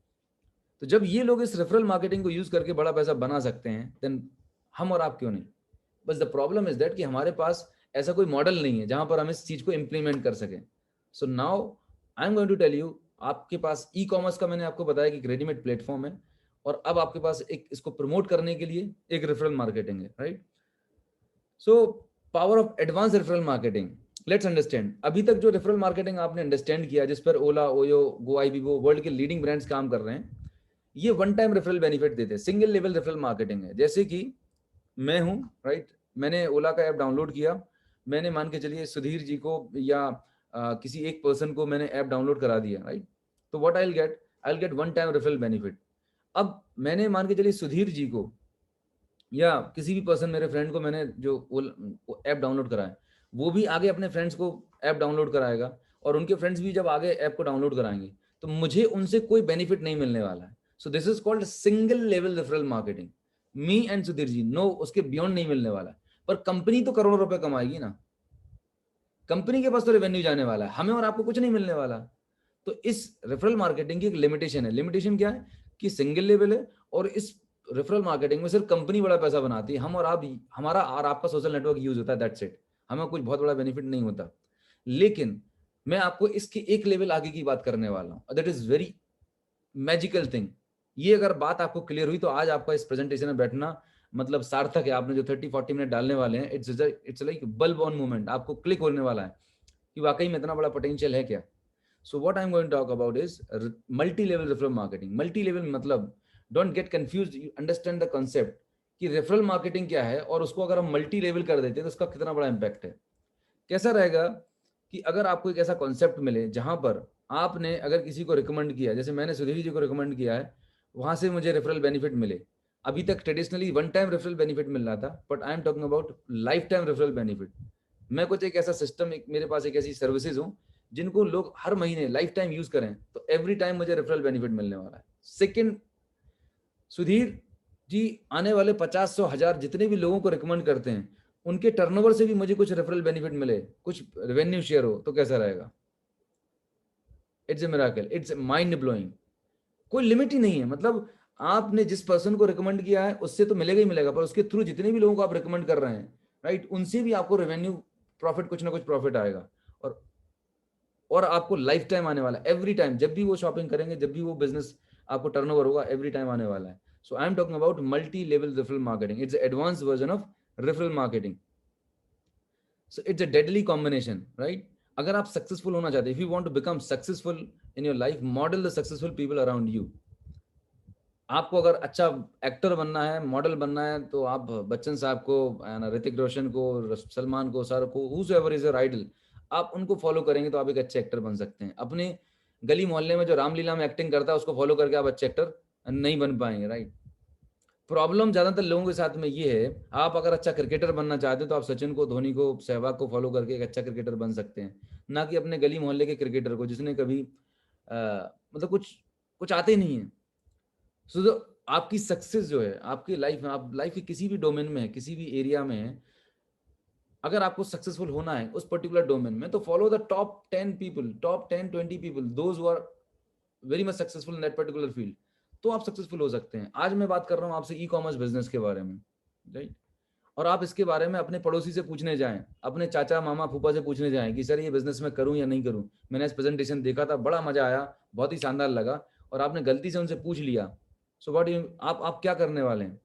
तो जब ये लोग इस रेफरल मार्केटिंग को यूज करके बड़ा पैसा बना सकते हैं, देन हम और आप क्यों नहीं? बस द प्रॉब्लम इज दैट कि हमारे पास ऐसा कोई मॉडल नहीं है जहां पर हम इस चीज को इंप्लीमेंट कर सकें। So now I am going to tell you, आपके पास ई कॉमर्स का मैंने आपको बताया कि एक रेडीमेड प्लेटफॉर्म है, और अब आपके पास एक इसको प्रमोट करने के लिए एक रेफरल मार्केटिंग है, right. So power of advance referral marketing, let's understand. अभी तक जो रेफरल मार्केटिंग आपने अंडरस्टैंड किया, जिस पर ओला, ओयो, गोआईबीबो, वर्ल्ड के लीडिंग ब्रांड्स काम कर रहे हैं, ये वन टाइम रेफरल बेनिफिट देते हैं, सिंगल लेवल रेफरल मार्केटिंग है। जैसे कि मैं हूं, राइट, मैंने ओला का ऐप डाउनलोड किया, मैंने मान के चलिए सुधीर जी को या किसी एक पर्सन को मैंने ऐप डाउनलोड करा दिया, राइट। तो what I will get one time referral benefit. अब मैंने मान के चलिए सुधीर जी को या किसी भी पर्सन, मेरे फ्रेंड को मैंने जो ऐप डाउनलोड कराया, वो भी आगे अपने फ्रेंड्स को ऐप डाउनलोड कराएगा, और उनके फ्रेंड्स भी जब आगे ऐप को डाउनलोड कराएंगे, तो मुझे उनसे कोई बेनिफिट नहीं मिलने वाला है। So this is called single level referral marketing. Me and Sudhir ji, no, उसके बियॉन्ड नहीं मिलने वाला है। पर कंपनी तो करोड़ों रुपए कमाएगी ना, कंपनी के पास तो रेवेन्यू जाने वाला है, हमें और आपको कुछ नहीं मिलने वाला। तो इस रेफरल मार्केटिंग की एक लिमिटेशन है। लिमिटेशन क्या है कि सिंगल लेवल है, और इस रेफरल मार्केटिंग में सिर्फ कंपनी बड़ा पैसा बनाती है, हम और आप, हमारा और आपका सोशल नेटवर्क यूज होता है, दैट्स इट। हमें कुछ बहुत बड़ा बेनिफिट नहीं होता। लेकिन मैं आपको इसके एक लेवल आगे की बात करने वाला हूं, that is very magical thing. ये अगर बात आपको क्लियर हुई तो आज आपका इस प्रेजेंटेशन में बैठना मतलब सार्थक है, आपने जो 30-40 मिनट डालने वाले हैं, it's like bulb on moment, आपको क्लिक होने वाला है कि वाकई में इतना बड़ा पोटेंशियल है क्या. So what I am going to talk about is multi level referral marketing. Multi level मतलब don't get confuse, you understand the concept कि रेफरल मार्केटिंग क्या है और उसको अगर हम मल्टी लेवल कर देते हैं तो उसका कितना बड़ा इम्पैक्ट है. कैसा रहेगा कि अगर आपको एक ऐसा कॉन्सेप्ट मिले जहां पर आपने अगर किसी को रिकमेंड किया, जैसे मैंने सुधीर जी को रिकमेंड किया है, वहां से मुझे रेफरल बेनिफिट मिले. अभी तक traditionally one time referral benefit मिल रहा था, but I am talking about life time referral benefit. मैं कुछ एक ऐसा सिस्टम, एक मेरे पास एक ऐसी सर्विसेज हूँ जिनको लोग हर महीने लाइफ टाइम यूज करें तो एवरी टाइम मुझे रेफरल बेनिफिट मिलने वाला है. सेकंड, सुधीर जी आने वाले 50-100 हजार जितने भी लोगों को रिकमेंड करते हैं उनके टर्नओवर से भी मुझे कुछ रेफरल बेनिफिट मिले, कुछ रेवेन्यू शेयर हो, तो कैसा रहेगा. It's a miracle, it's mind blowing. कोई लिमिट ही नहीं है. मतलब आपने जिस पर्सन को रिकमेंड किया है उससे तो मिलेगा ही मिलेगा, पर उसके थ्रू जितने भी लोगों को आप रिकमेंड कर रहे हैं, राइट, उनसे भी आपको रेवेन्यू प्रॉफिट, कुछ ना कुछ प्रॉफिट आएगा. और आपको लाइफ टाइम आने वाला है. एवरी टाइम जब भी वो शॉपिंग करेंगे, जब भी वो बिजनेस आपको टर्नओवर होगा, एवरी टाइम आने वाला है. So I am talking about multi level referral marketing. It's advance version of referral marketing. So it's a deadly combination, right. अगर आप सक्सेसफुल होना चाहते हैं, if you want to become successful in your life, model the successful people around you. आपको अगर अच्छा actor बनना है, मॉडल बनना है, तो आप बच्चन साहब को, ऋतिक रोशन को, सलमान को, शाहरुख को, हुएवर इज योर आइडल, आप उनको फॉलो करेंगे तो आप एक अच्छे एक्टर बन सकते हैं. अपने गली मोहल्ले में जो रामलीला में एक्टिंग करता है उसको फॉलो करके आप अच्छे एक्टर नहीं बन पाएंगे, राइट. प्रॉब्लम ज्यादातर लोगों के साथ में ये है, आप अगर अच्छा क्रिकेटर बनना चाहते हैं तो आप सचिन को, धोनी को, सहवाग को फॉलो करके एक अच्छा क्रिकेटर बन सकते हैं, ना कि अपने गली मोहल्ले के क्रिकेटर को जिसने कभी मतलब कुछ कुछ आते ही नहीं है. सो जो आपकी सक्सेस जो है आपकी लाइफ में, आप लाइफ के किसी भी डोमेन में है, किसी भी एरिया में है, अगर आपको सक्सेसफुल होना है उस पर्टिकुलर डोमेन में, तो follow the top 10 people, top 10-20 people, those who are very much successful in that particular field, तो आप सक्सेसफुल हो सकते हैं. आज मैं बात कर रहा हूं आपसे ई कॉमर्स बिजनेस के बारे में, राइट. और आप इसके बारे में अपने पड़ोसी से पूछने जाएं, अपने चाचा मामा फूफा से पूछने जाएं कि सर ये बिजनेस में करूं या नहीं करूं, मैंने इस प्रेजेंटेशन देखा था, बड़ा मजा आया, बहुत ही शानदार लगा, और आपने गलती से उनसे पूछ लिया. सो व्हाट यू, आप क्या करने वाले हैं.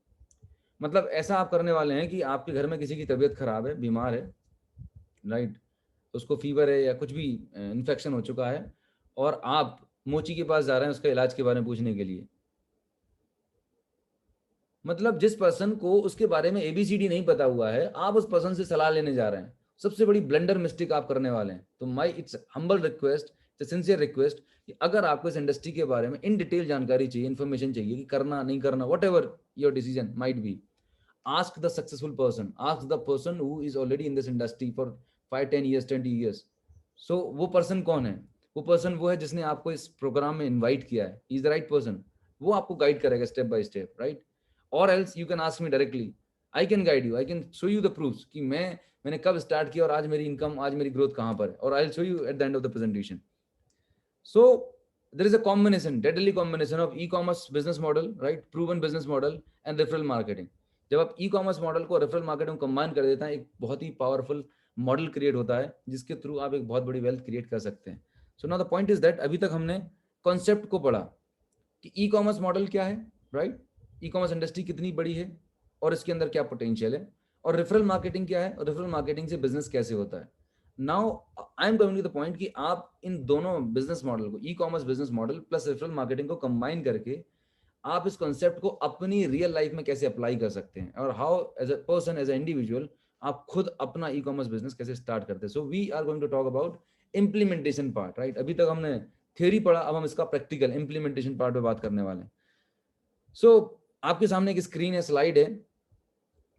मतलब ऐसा आप करने वाले हैं कि आपके घर में किसी की तबीयत खराब है, बीमार है, राइट, उसको फीवर है या कुछ भी इन्फेक्शन हो चुका है, और आप मोची के पास जा रहे हैं उसका इलाज के बारे में पूछने के लिए. मतलब जिस पर्सन को उसके बारे में एबीसीडी नहीं पता हुआ है, आप उस पर्सन से सलाह लेने जा रहे हैं. सबसे बड़ी ब्लंडर मिस्टेक आप करने वाले हैं. तो my it's humble request, it's sincere request कि अगर आपको इस इंडस्ट्री के बारे में इन डिटेल जानकारी चाहिए, इन्फॉर्मेशन चाहिए कि करना नहीं करना, what ever your decision might be, ask the successful person, ask the person who is already in this industry for 5-10 years 20 years. So वो person कौन है, वो person वो है जिसने आपको इस प्रोग्राम में इनवाइट किया है, he is the right person. वो आपको गाइड करेगा स्टेप बाय स्टेप, राइट. और else you can ask me directly, I can guide you, I can show you the proofs कि मैंने कब स्टार्ट किया और आज मेरी इनकम, आज मेरी ग्रोथ कहाँ पर है, और I'll show you at the end of the presentation. So there is a combination, deadly combination of e-commerce business model, right, proven business model and referral marketing. जब आप ई कॉमर्स मॉडल को referral marketing combine कर देते हैं, एक बहुत ही powerful model create होता है जिसके थ्रू आप एक बहुत बड़ी वेल्थ क्रिएट कर सकते हैं. So now the point is that अभी तक हमने कॉन्सेप्ट को पढ़ा कि ई कॉमर्स मॉडल क्या है, राइट, ई कॉमर्स इंडस्ट्री कितनी बड़ी है और इसके अंदर क्या पोटेंशियल है, और रेफरल मार्केटिंग क्या है और रेफरल मार्केटिंग से बिजनेस कैसे होता है. Now I am coming to the point कि आप इन दोनों बिजनेस मॉडल को, e commerce business model plus referral marketing को कंबाइन करके आप इस कॉन्सेप्ट को अपनी रियल लाइफ में कैसे अप्लाई कर सकते हैं, और how as a person, as a individual, आप खुद अपना ई कॉमर्स बिजनेस कैसे स्टार्ट करते हैं. So we are going to talk about implementation part, right. अभी तक हमने थ्योरी पढ़ा, अब हम इसका प्रैक्टिकल इम्प्लीमेंटेशन पार्ट पे बात करने वाले हैं. सो आपके सामने एक स्क्रीन है, स्लाइड है,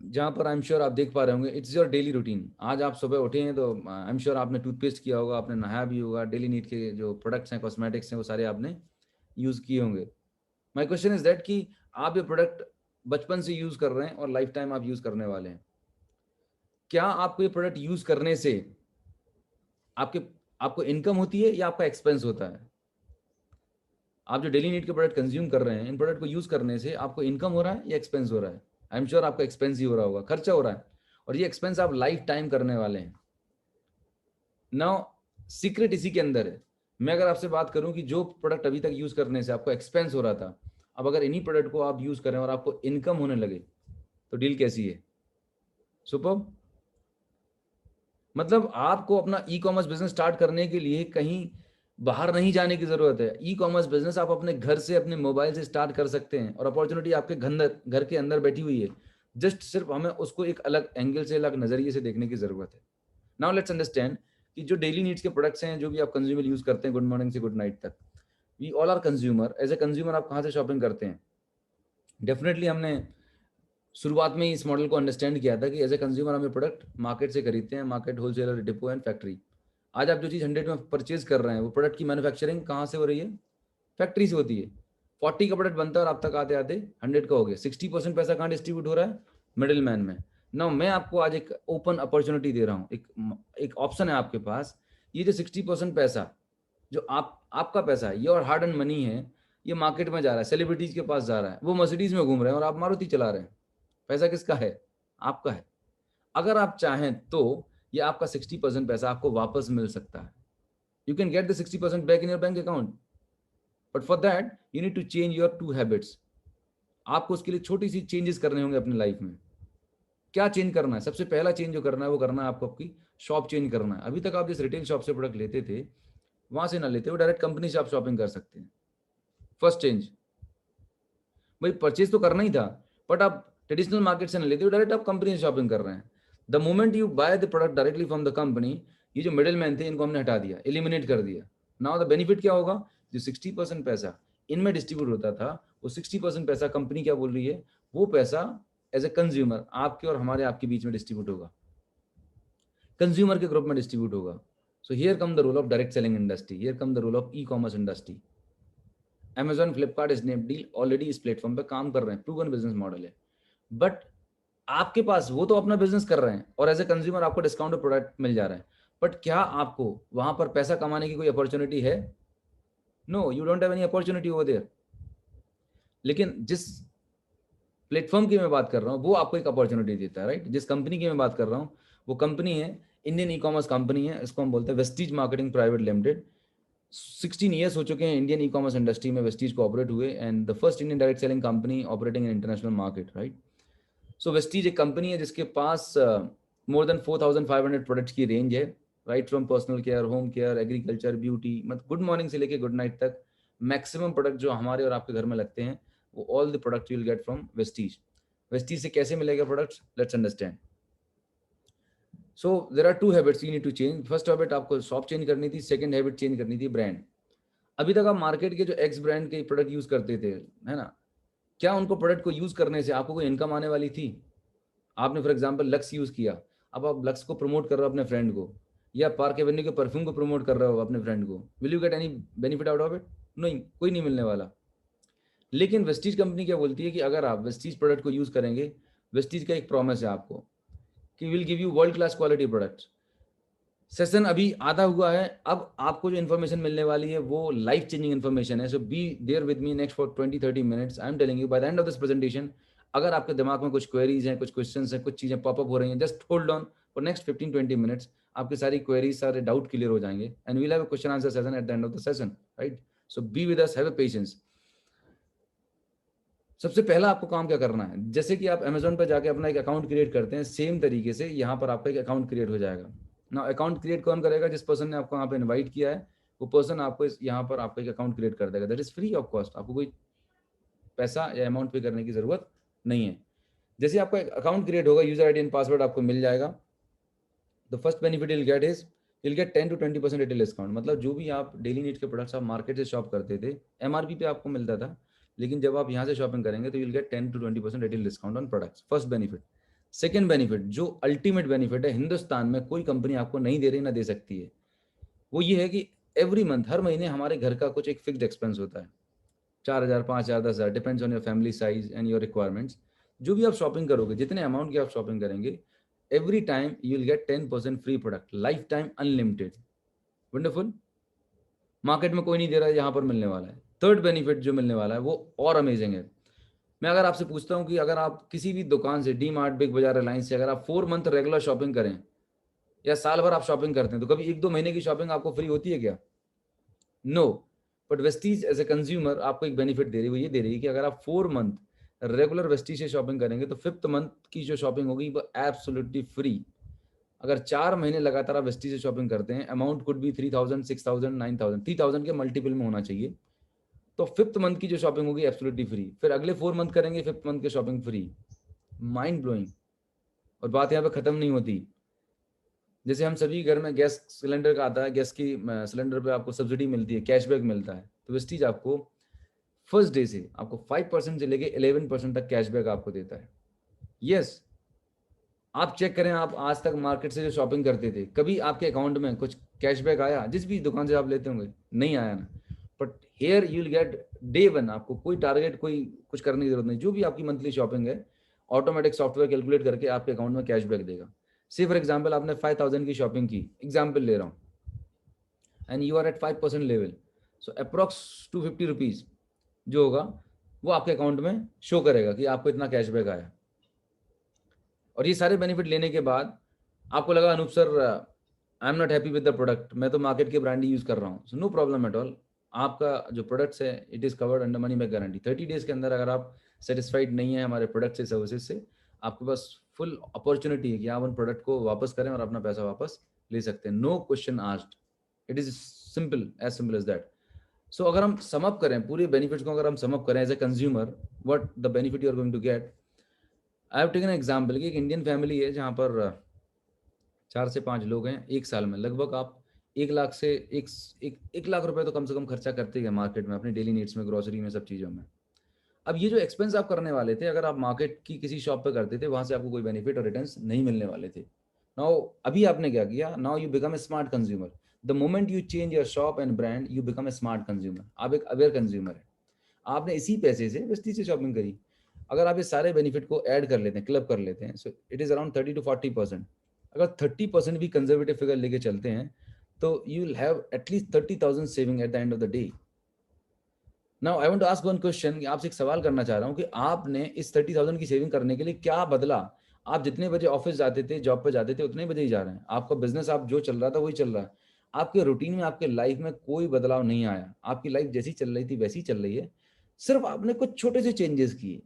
जहां पर आई एम श्योर आप देख पा रहे होंगे. It's your daily routine. आज आप सुबह उठे हैं तो आई एम श्योर आपने टूथपेस्ट किया होगा, आपने नहाया भी होगा, डेली नीड के जो प्रोडक्ट्स हैं, कॉस्मेटिक्स हैं, वो सारे आपने यूज किए होंगे. माई क्वेश्चन इज दैट कि आप ये प्रोडक्ट बचपन से यूज कर रहे हैं और लाइफ टाइम आप यूज करने वाले हैं. क्या आपको ये प्रोडक्ट यूज करने से आपको इनकम होती है या आपका एक्सपेंस होता है. आप जो डेली नीड के प्रोडक्ट कंज्यूम कर रहे हैं, इन प्रोडक्ट को यूज करने से आपको इनकम हो रहा है या एक्सपेंस हो रहा है. आई एम श्योर आपका एक्सपेंस ही हो रहा होगा, खर्चा हो रहा है, और ये एक्सपेंस आप लाइफ टाइम करने वाले हैं. नाउ सीक्रेट इसी के अंदर है. मैं अगर आपसे बात करूं कि जो प्रोडक्ट अभी तक यूज करने से आपको एक्सपेंस हो रहा था, अब अगर इन्हीं प्रोडक्ट को आप यूज करें और आपको इनकम होने लगे, तो डील कैसी है? सुपर। मतलब आपको अपना ई कॉमर्स बिजनेस स्टार्ट करने के लिए कहीं बाहर नहीं जाने की जरूरत है। ई कॉमर्स बिजनेस आप अपने घर से, अपने मोबाइल से स्टार्ट कर सकते हैं और अपॉर्चुनिटी आपके घर के अंदर बैठी हुई है। जस्ट सिर्फ हमें उसको एक अलग एंगल से, अलग नजरिए से देखने की जरूरत है। नाउ लेट्स अंडरस्टैंड कि जो डेली नीड्स के प्रोडक्ट्स हैं, जो भी आप कंज्यूमर यूज करते हैं गुड मॉर्निंग से गुड नाइट तक, we all are consumer. As a consumer आप कहाँ से शॉपिंग करते हैं? डेफिनेटली हमने शुरुआत में ही इस मॉडल को अंडरस्टैंड किया था कि एज ए कंज्यूमर हमें प्रोडक्ट मार्केट से खरीदते हैं, market, wholesaler, depot and factory. आज आप जो चीज़ 100 में परचेज कर रहे हैं, वो प्रोडक्ट की मैन्युफैक्चरिंग कहाँ से हो रही है? फैक्ट्री से होती है। 40 का प्रोडक्ट बनता है और आप तक आते आते 100 का हो गया। 60% पैसा कहाँ डिस्ट्रीब्यूट हो रहा है? मिडिल मैन में। ना मैं आपको आज एक ओपन अपॉर्चुनिटी दे रहा हूँ, एक ऑप्शन है आपके पास। ये जो 60% पैसा जो आपका पैसा है, योर हार्ड एंड मनी है, ये मार्केट में जा रहा है, सेलिब्रिटीज के पास जा रहा है, वो मर्सिडीज में घूम रहे हैं और आप मारुति चला रहे हैं। पैसा किसका है? आपका है। अगर आप चाहें तो ये आपका 60% पैसा आपको वापस मिल सकता है। You can get the 60% back in your bank account, but for that you need to change your 2 habits. आपको उसके लिए छोटी सी चेंजेस करने होंगे अपनी लाइफ में। क्या चेंज करना है? सबसे पहला चेंज जो करना है वो करना है आपको आपकी शॉप चेंज करना है। अभी तक आप जिस रिटेल शॉप से प्रोडक्ट लेते थे, वहां से ना लेते हो, डायरेक्ट कंपनी से आप शॉपिंग कर सकते हैं। फर्स्ट चेंज, भाई परचेज तो करना ही था, बट आप ट्रेडिशनल मार्केट से नहीं लेते हो, डायरेक्ट आप कंपनी से शॉपिंग कर रहे हैं। The moment you by the product directly from the company, ये जो मिडिल मैन थे इनको हमने हटा दिया, एलिमिनेट कर दिया। नाउ द बेनिफिट क्या होगा? जो 60% पैसा इनमें डिस्ट्रीब्यूट होता था, वो 60% पैसा कंपनी क्या बोल रही है, वो पैसा एज ए कंज्यूमर आपके और हमारे आपके बीच में डिस्ट्रीब्यूट होगा, कंज्यूमर के ग्रुप में डिस्ट्रीब्यूट होगा। So here come the role of direct selling industry, here come the role of e commerce industry. Amazon, Flipkart, Snapdeal already इस प्लेटफॉर्म पे काम कर रहे हैं, प्रूवन बिजनेस मॉडल है। बट आपके पास, वो तो अपना बिजनेस कर रहे हैं और एज ए कंज्यूमर आपको डिस्काउंट प्रोडक्ट मिल जा रहा है, बट क्या आपको वहां पर पैसा कमाने की कोई अपॉर्चुनिटी है? No, you don't have any opportunity over there. लेकिन जिस प्लेटफॉर्म की मैं बात कर रहा हूँ वो आपको एक अपॉर्चुनिटी देता है, राइट? जिस कंपनी की मैं बात कर रहा हूँ वो कंपनी है, इंडियन ई कॉमर्स कंपनी है, इसको हम बोलते हैं Vestige marketing private limited. 16 years हो चुके हैं इंडियन ई कॉमर्स इंडस्ट्री में वेस्टीज को ऑपरेट हुए, and the first Indian direct selling company operating in international market, right? So Vestige एक कंपनी है जिसके पास मोर देन 4500 प्रोडक्ट्स की रेंज है, right from personal care, home care, agriculture, beauty, मतलब good morning से लेके गुड नाइट तक maximum product जो हमारे और आपके घर में लगते हैं, वो all the product you will get from Vestige. Vestige से कैसे मिलेगा products? Let's understand. So there are 2 habits you need to change. First habit आपको शॉप चेंज करनी थी, सेकंड हैबिट चेंज करनी थी ब्रांड। अभी तक आप मार्केट के जो एक्स ब्रांड के प्रोडक्ट यूज करते थे, है ना, क्या उनको प्रोडक्ट को यूज करने से आपको कोई इनकम आने वाली थी? आपने फॉर एग्जांपल लक्स यूज किया, अब आप लक्स को प्रमोट कर रहे हो अपने फ्रेंड को, या पार्क एवेन्यू के परफ्यूम को प्रमोट कर रहे हो अपने फ्रेंड को, will you get any benefit out of it? नहीं, कोई नहीं मिलने वाला। लेकिन वेस्टीज कंपनी क्या बोलती है कि अगर आप वेस्टीज प्रोडक्ट को यूज करेंगे, वेस्टीज का एक प्रॉमिस है आपको कि will give you world class quality products. Session अभी आधा हुआ है, अब आपको जो इन्फॉर्मेशन मिलने वाली है वो लाइफ चेंजिंग इन्फॉर्मेशन है। So be there with me next for 20-30 minutes. I am telling you by the end of this presentation, अगर आपके दिमाग में कुछ क्वेरीज हैं, कुछ क्वेश्चंस हैं, कुछ चीजें पॉपअप हो रही हैं, just hold on for next 15-20 minutes. आपके सारी क्वेरीज, सारे डाउट क्लियर हो जाएंगे, and we'll have a question answer session at the end of the session, right? So be with us, have a patience. सबसे पहला आपको काम क्या करना है, जैसे कि आप Amazon पर जाके अपना एक अकाउंट क्रिएट करते हैं, सेम तरीके से यहाँ पर आपका एक अकाउंट क्रिएट हो जाएगा ना। अकाउंट क्रिएट कौन करेगा? जिस पर्सन ने आपको यहाँ पे इनवाइट किया है, वो पर्सन आपको यहाँ पर आपका एक अकाउंट क्रिएट कर देगा। That is free of cost, आपको कोई पैसा या अमाउंट पे करने की जरूरत नहीं है। जैसे आपका एक अकाउंट क्रिएट होगा, यूजर आईडी एंड पासवर्ड आपको मिल जाएगा। The first benefit will get is will get 10 to 20% retail discount. मतलब जो भी आप डेली नीड के प्रोडक्ट्स आप मार्केट से शॉप करते थे, एमआरपी पे आपको मिलता था, लेकिन जब आप यहाँ से शॉपिंग करेंगे तो will get 10 to 20% retail discount on products. First benefit. Second benefit, जो अल्टीमेट बेनिफिट है, हिंदुस्तान में कोई कंपनी आपको नहीं दे रही, ना दे सकती है, वो ये है कि एवरी मंथ, हर महीने हमारे घर का कुछ एक फिक्स्ड एक्सपेंस होता है, 4000, 5000, 10,000, depends on your family size and your requirements. जो भी आप शॉपिंग करोगे, जितने अमाउंट की आप शॉपिंग करेंगे, every time you will get 10% free product, lifetime unlimited। Wonderful. Market में कोई नहीं दे रहा है, यहाँ पर मिलने वाला है। थर्ड बेनिफिट जो मिलने वाला है वो और अमेजिंग है। मैं अगर आपसे पूछता हूँ कि अगर आप किसी भी दुकान से, डी मार्ट, बिग बाजार, रिलायंस से अगर आप 4 मंथ रेगुलर शॉपिंग करें या साल भर आप शॉपिंग करते हैं, तो कभी 1-2 महीने की शॉपिंग आपको फ्री होती है क्या? No. But Vestige as a consumer आपको एक बेनिफिट दे रही है, वो ये दे रही है कि अगर आप 4 मंथ रेगुलर वेस्टीज से शॉपिंग करेंगे तो 5th मंथ की जो शॉपिंग होगी वो एब्सोल्युटली फ्री। अगर 4 महीने लगातार आप वेस्टीज से शॉपिंग करते हैं, अमाउंट कुड बी 3000, 6000, 9000, 3000 के मल्टीपल में होना चाहिए। तो 5th मंथ की जो शॉपिंग होगी एब्सोल्युटली फ्री। फिर अगले 4 मंथ करेंगे, 5th मंथ की शॉपिंग फ्री। Mind blowing. और बात यहाँ पे खत्म नहीं होती। जैसे हम सभी घर में गैस सिलेंडर का आता है, गैस की सिलेंडर पे आपको सब्सिडी मिलती है, कैशबैक मिलता है, तो वेस्टीज आपको फर्स्ट डे से आपको 5% से लेके 11% तक कैशबैक आपको देता है। यस, आप चेक करें, आप आज तक मार्केट से जो शॉपिंग करते थे, कभी आपके अकाउंट में कुछ कैशबैक आया? जिस भी दुकान से आप लेते होंगे, नहीं आया ना। But here you will gate day one, आपको कोई टारगेट, कोई कुछ करने की जरूरत नहीं। जो भी आपकी मंथली शॉपिंग है, ऑटोमेटिक सॉफ्टवेयर कैलकुलेट करके आपके अकाउंट में कैशबैक देगा। से फॉर एग्जाम्पल आपने 5000 की शॉपिंग की, एग्जाम्पल ले रहा हूँ, and you are at 5% level, so approx 250 rupees जो होगा वो आपके अकाउंट में शो करेगा कि आपको इतना कैशबैक आया। और ये सारे बेनिफिट लेने के बाद आपको लगा Anoop sir I am not happy with the product, मैं तो मार्केट के ब्रांड ही यूज कर रहा हूँ, so no problem at all. आपका जो प्रोडक्ट्स है it is covered under money back guarantee. 30 days के अंदर अगर आप सेटिस्फाइड नहीं है हमारे प्रोडक्ट से, सर्विसेज से, आपके पास फुल अपॉर्चुनिटी है कि आप उन प्रोडक्ट को वापस करें और अपना पैसा वापस ले सकते हैं। No question asked, it is simple as that. So अगर हम सम अप करें पूरे बेनिफिट्स को, अगर हम सम अप करें as a consumer, what the benefit you are going to get. I have taken example कि एक इंडियन फैमिली है जहाँ पर 4 से 5 लोग हैं। एक साल में लगभग आप 1 लाख से 1 लाख रुपए तो कम से कम खर्चा करते ही हैं मार्केट में, अपनी डेली नीड्स में, ग्रोसरी में, सब चीज़ों में। अब ये जो एक्सपेंस आप करने वाले थे, अगर आप मार्केट की किसी शॉप पे करते थे, वहां से आपको कोई बेनिफिट और रिटर्न्स नहीं मिलने वाले थे। नाउ अभी आपने क्या किया? Now you become A smart consumer. The moment you change your shop and brand, you become A smart consumer. आप एक अवेयर कंज्यूमर है। आपने इसी पैसे से वेस्टी से शॉपिंग करी। अगर आप ये सारे बेनिफिट को ऐड कर लेते हैं, क्लब कर लेते हैं, so it is around 30 to 40%। अगर 30% भी कंजर्वेटिव फिगर लेके चलते हैं तो you will have at least 30,000 saving at the end of the day. Now I want to ask one question, आपसे एक सवाल करना चाह रहा हूँ कि आपने इस 30,000 की सेविंग करने के लिए क्या बदला? आप जितने बजे ऑफिस जाते थे, जॉब पे जाते थे, उतने बजे ही जा रहे हैं। आपका बिजनेस आप जो चल रहा था वही चल रहा है। आपके रूटीन में, आपके लाइफ में कोई बदलाव नहीं आया। आपकी लाइफ जैसी चल रही थी वैसी चल रही है। सिर्फ आपने कुछ छोटे से चेंजेस किए।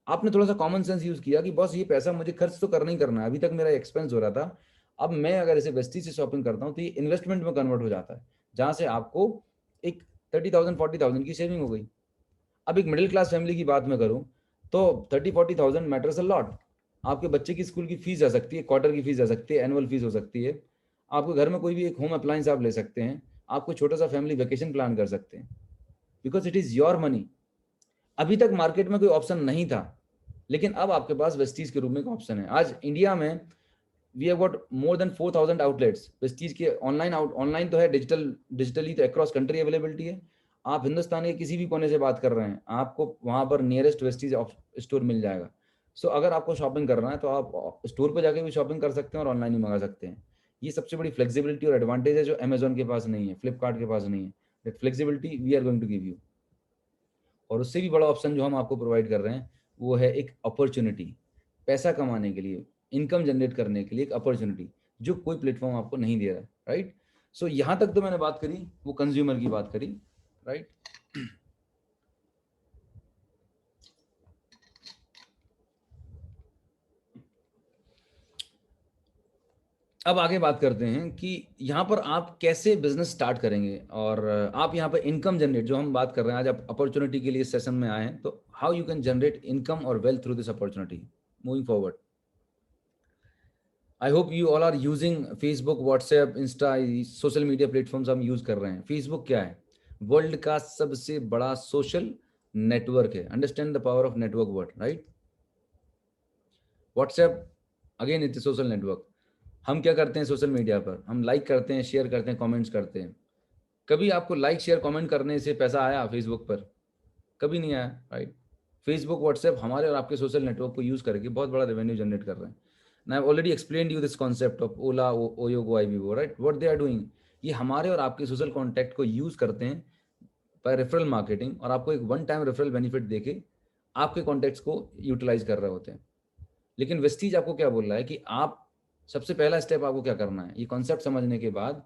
आपने थोड़ा सा कॉमन सेंस यूज किया कि बॉस ये पैसा मुझे खर्च तो करना ही करना है, अभी तक मेरा एक्सपेंस हो रहा था, अब मैं अगर इसे वेस्टी से शॉपिंग करता हूँ तो ये इन्वेस्टमेंट में कन्वर्ट हो जाता है, जहां से आपको एक 30,000 40,000 की सेविंग हो गई। अब एक मिडिल क्लास फैमिली की बात मैं करूं तो 30-40,000 मैटर्स अ लॉट। आपके बच्चे की स्कूल की फीस जा सकती है, क्वार्टर की फीस जा सकती है, एनुअल फीस हो सकती है। आपके घर में कोई भी एक होम अप्लायंस आप ले सकते हैं। आपको छोटा सा फैमिली वेकेशन प्लान कर सकते हैं, because it is your money. अभी तक मार्केट में कोई ऑप्शन नहीं था, लेकिन अब आपके पास वेस्टीज के रूप में एक ऑप्शन है। आज इंडिया में we have got more than 4,000 outlets Vestige के। ऑनलाइन तो है, डिजिटली तो अक्रॉस कंट्री अवेलेबिलिटी है। आप हिंदुस्तान के किसी भी कोने से बात कर रहे हैं, आपको वहां पर नियरेस्ट वेस्टीज स्टोर मिल जाएगा। सो अगर आपको शॉपिंग करना है तो आप स्टोर पर जाके भी शॉपिंग कर सकते हैं और ऑनलाइन भी मंगा सकते हैं। ये सबसे बड़ी फ्लेक्सिबिलिटी और एडवांटेज है जो अमेजोन के पास नहीं है, फ्लिपकार्ट के पास नहीं है। That flexibility we are going to give you. और उससे भी बड़ा ऑप्शन जो हम आपको प्रोवाइड कर रहे हैं वो है एक अपॉर्चुनिटी, पैसा कमाने के लिए, इनकम जनरेट करने के लिए एक अपॉर्चुनिटी जो कोई प्लेटफॉर्म आपको नहीं दे रहा है। राइट। सो यहाँ तक तो मैंने बात करी, वो कंज्यूमर की बात करी। राइट। अब आगे बात करते हैं कि यहाँ पर आप कैसे बिजनेस स्टार्ट करेंगे और आप यहाँ पर इनकम जनरेट, जो हम बात कर रहे हैं आज, आप अपॉर्चुनिटी के लिए सेशन में आए हैं, तो how you can generate income और wealth through this opportunity moving forward. I hope you all are using Facebook, WhatsApp, Insta, social media platforms हम यूज कर रहे हैं। फेसबुक क्या है? वर्ल्ड का सबसे बड़ा सोशल नेटवर्क है। Understand the power of network word, right. WhatsApp again it's social network. हम क्या करते हैं सोशल मीडिया पर? हम लाइक करते हैं, शेयर करते हैं, कमेंट्स करते हैं। कभी आपको लाइक शेयर कमेंट करने से पैसा आया फेसबुक पर? कभी नहीं आया, राइट। फेसबुक, व्हाट्सएप हमारे और आपके सोशल नेटवर्क को यूज करके बहुत बड़ा रेवेन्यू जनरेट कर रहे हैं। Now I've already explained you this concept of Ola, Oyo, Vivo, right? What they are doing, ये हमारे और आपके सोशल कॉन्टैक्ट को यूज करते हैं बाय रेफरल मार्केटिंग, और आपको एक वन टाइम रेफरल बेनिफिट देके आपके कॉन्टैक्ट्स को यूटिलाइज कर रहे होते हैं। लेकिन वेस्टीज आपको क्या बोल रहा है कि आप सबसे पहला स्टेप आपको क्या करना है, ये कॉन्सेप्ट समझने के बाद